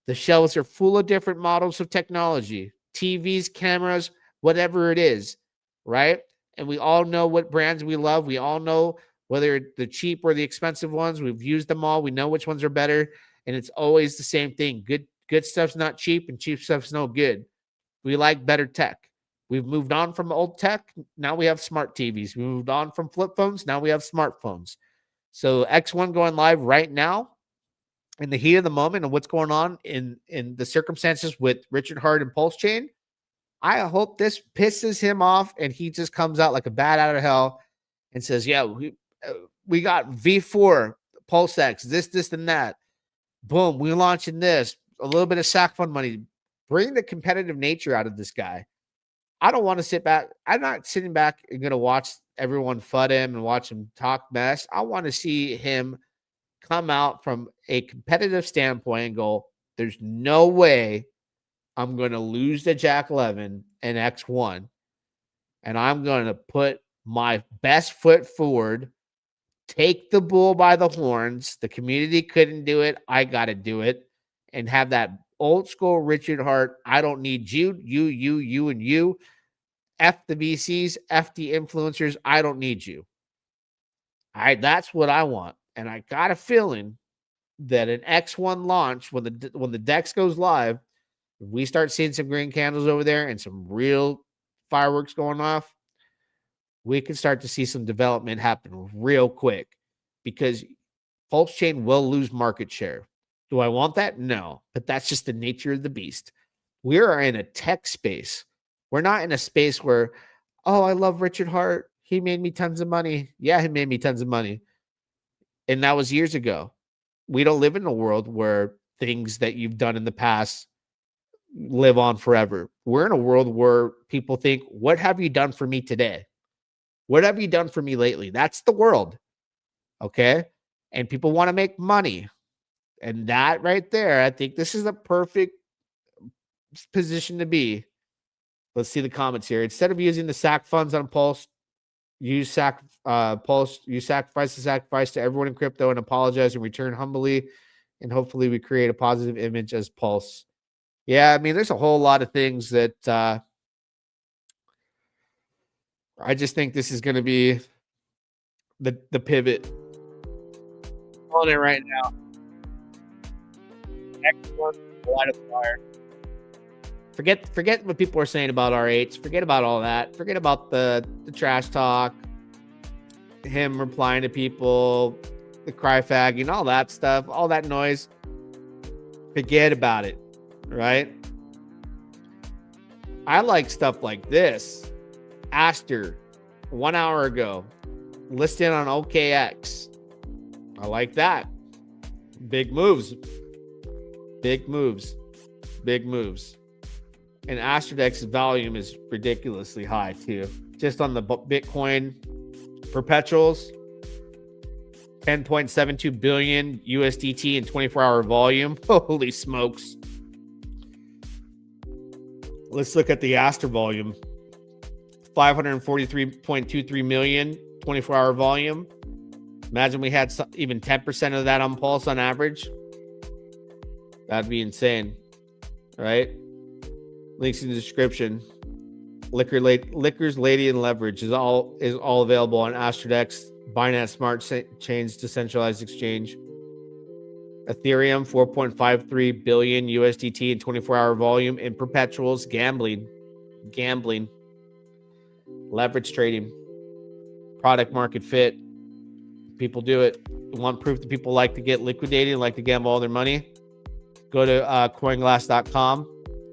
the shelves are full of different models of technology, TVs, cameras, whatever it is, right? And we all know what brands we love. We all know whether the cheap or the expensive ones. We've used them all. We know which ones are better. And it's always the same thing. Good stuff's not cheap, and cheap stuff's no good. We like better tech. We've moved on from old tech. Now we have smart TVs. We moved on from flip phones. Now we have smartphones. So X1 going live right now in the heat of the moment and what's going on in the circumstances with Richard Hart and PulseChain. I hope this pisses him off and he just comes out like a bat out of hell and says, yeah, we got V4, PulseX, this, and that. Boom, we're launching this. A little bit of SAC fund money. Bring the competitive nature out of this guy. I don't want to sit back. I'm not sitting back and going to watch everyone FUD him and watch him talk mess. I want to see him come out from a competitive standpoint and go, there's no way I'm going to lose to Jack Levin and X1. And I'm going to put my best foot forward, take the bull by the horns. The community couldn't do it. I got to do it. And have that old school Richard Hart. I don't need you, and you. F the VCs, F the influencers. I don't need you. That's what I want. And I got a feeling that an X1 launch, when the DEX goes live, we start seeing some green candles over there and some real fireworks going off, we can start to see some development happen real quick, because PulseChain will lose market share. Do I want that? No, but that's just the nature of the beast. We are in a tech space. We're not in a space where, oh, I love Richard Hart. He made me tons of money. Yeah, he made me tons of money. And that was years ago. We don't live in a world where things that you've done in the past live on forever. We're in a world where people think, what have you done for me today? What have you done for me lately? That's the world. Okay? And people want to make money. And that right there, I think this is a perfect position to be. Let's see the comments here. Instead of using the SAC funds on Pulse, use Pulse, you sacrifice to everyone in crypto and apologize and return humbly. And hopefully we create a positive image as Pulse. Yeah, I mean, there's a whole lot of things that I just think this is going to be the pivot. I'm on it right now. Next one, light of fire. Forget what people are saying about R8s. Forget about all that. Forget about the trash talk, him replying to people, the cry fagging, all that stuff, all that noise. Forget about it, right? I like stuff like this. Aster, 1 hour ago, listed on OKX. I like that. Big moves. Big moves. Big moves. And AstraDex's volume is ridiculously high too. Just on the Bitcoin perpetuals, 10.72 billion USDT in 24-hour volume. Holy smokes. Let's look at the Aster volume. 543.23 million, 24-hour volume. Imagine we had even 10% of that on Pulse on average. That'd be insane, right? Links in the description. Liquors, Lady, and Leverage is all available on AstraDex, Binance Smart Chains decentralized exchange. Ethereum, 4.53 billion USDT in 24-hour volume in perpetuals. Gambling, leverage trading, product market fit. People do it. You want proof that people like to get liquidated and like to gamble all their money? Go to coinglass.com.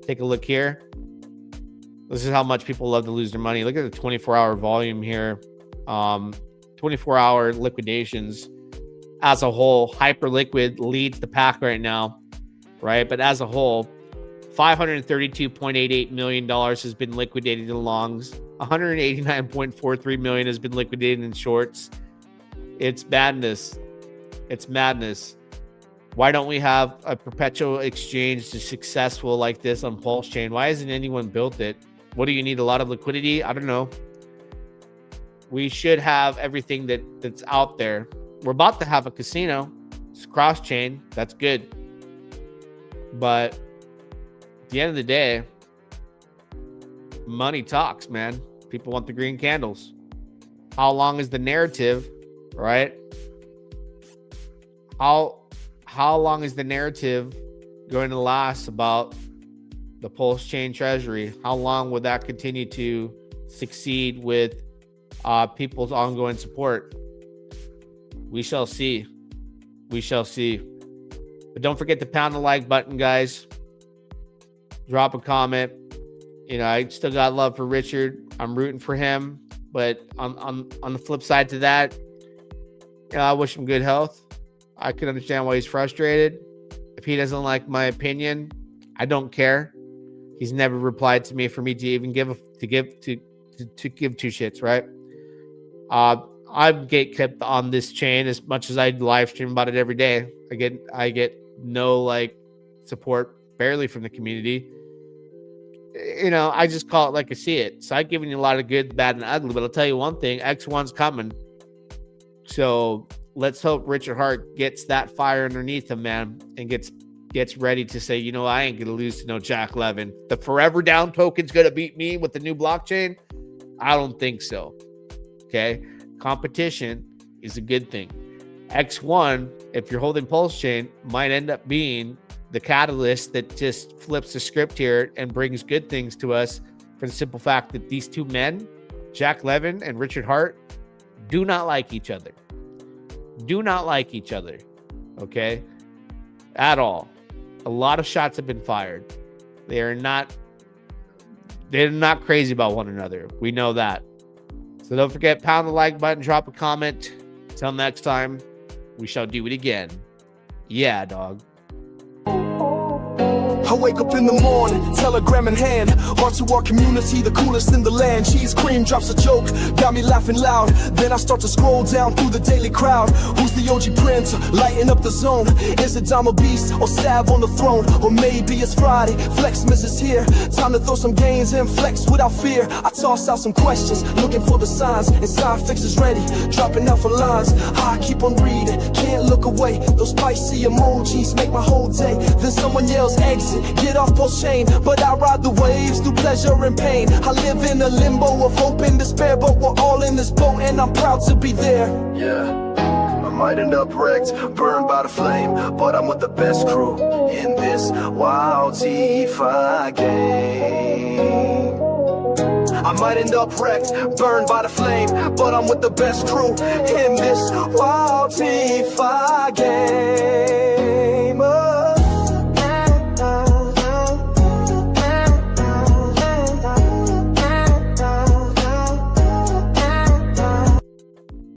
Take a look here. This is how much people love to lose their money. Look at the 24-hour volume here. 24-hour liquidations as a whole. Hyperliquid leads the pack right now, right? But as a whole, $532.88 million has been liquidated in longs. $189.43 million has been liquidated in shorts. It's madness. It's madness. Why don't we have a perpetual exchange that's successful like this on PulseChain? Why hasn't anyone built it? What do you need? A lot of liquidity? I don't know. We should have everything that's out there. We're about to have a casino. It's cross-chain. That's good. But at the end of the day, money talks, man. People want the green candles. How long is the narrative, right? How long is the narrative going to last about the PulseChain treasury? How long will that continue to succeed with people's ongoing support? We shall see. We shall see. But don't forget to pound the like button, guys. Drop a comment. You know, I still got love for Richard. I'm rooting for him. But on the flip side to that, you know, I wish him good health. I can understand why he's frustrated. If he doesn't like my opinion, I don't care. He's never replied to me for me to even give two shits, right? I get kept on this chain as much as I live stream about it every day. I get no like support barely from the community. You know, I just call it like I see it. So I've given you a lot of good, bad, and ugly. But I'll tell you one thing: X1's coming. So let's hope Richard Hart gets that fire underneath him, man, and gets ready to say, you know, I ain't gonna lose to no Jack Levin. The forever down token's gonna beat me with the new blockchain? I don't think so. Okay, competition is a good thing. X1, if you're holding PulseChain, might end up being the catalyst that just flips the script here and brings good things to us, for the simple fact that these two men, Jack Levin and Richard Hart, do not like each other. Do not like each other, okay? At all. A lot of shots have been fired. They're not crazy about one another. We know that. So don't forget, pound the like button, drop a comment. Till next time, we shall do it again. Yeah, dog. I wake up in the morning, telegram in hand. Heart to our community, the coolest in the land. Cheese cream drops a joke, got me laughing loud. Then I start to scroll down through the daily crowd. Who's the OG prince, lighting up the zone? Is it Dama Beast or Sav on the throne? Or maybe it's Friday, Flexmas is here. Time to throw some gains and flex without fear. I toss out some questions, looking for the signs. Inside fix is ready, dropping out for lines. I keep on reading, can't look away. Those spicy emojis make my whole day. Then someone yells exit, get off PulseChain. But I ride the waves through pleasure and pain. I live in a limbo of hope and despair, but we're all in this boat and I'm proud to be there. Yeah, I might end up wrecked, burned by the flame, but I'm with the best crew in this wild DeFi game. I might end up wrecked, burned by the flame, but I'm with the best crew in this wild DeFi game.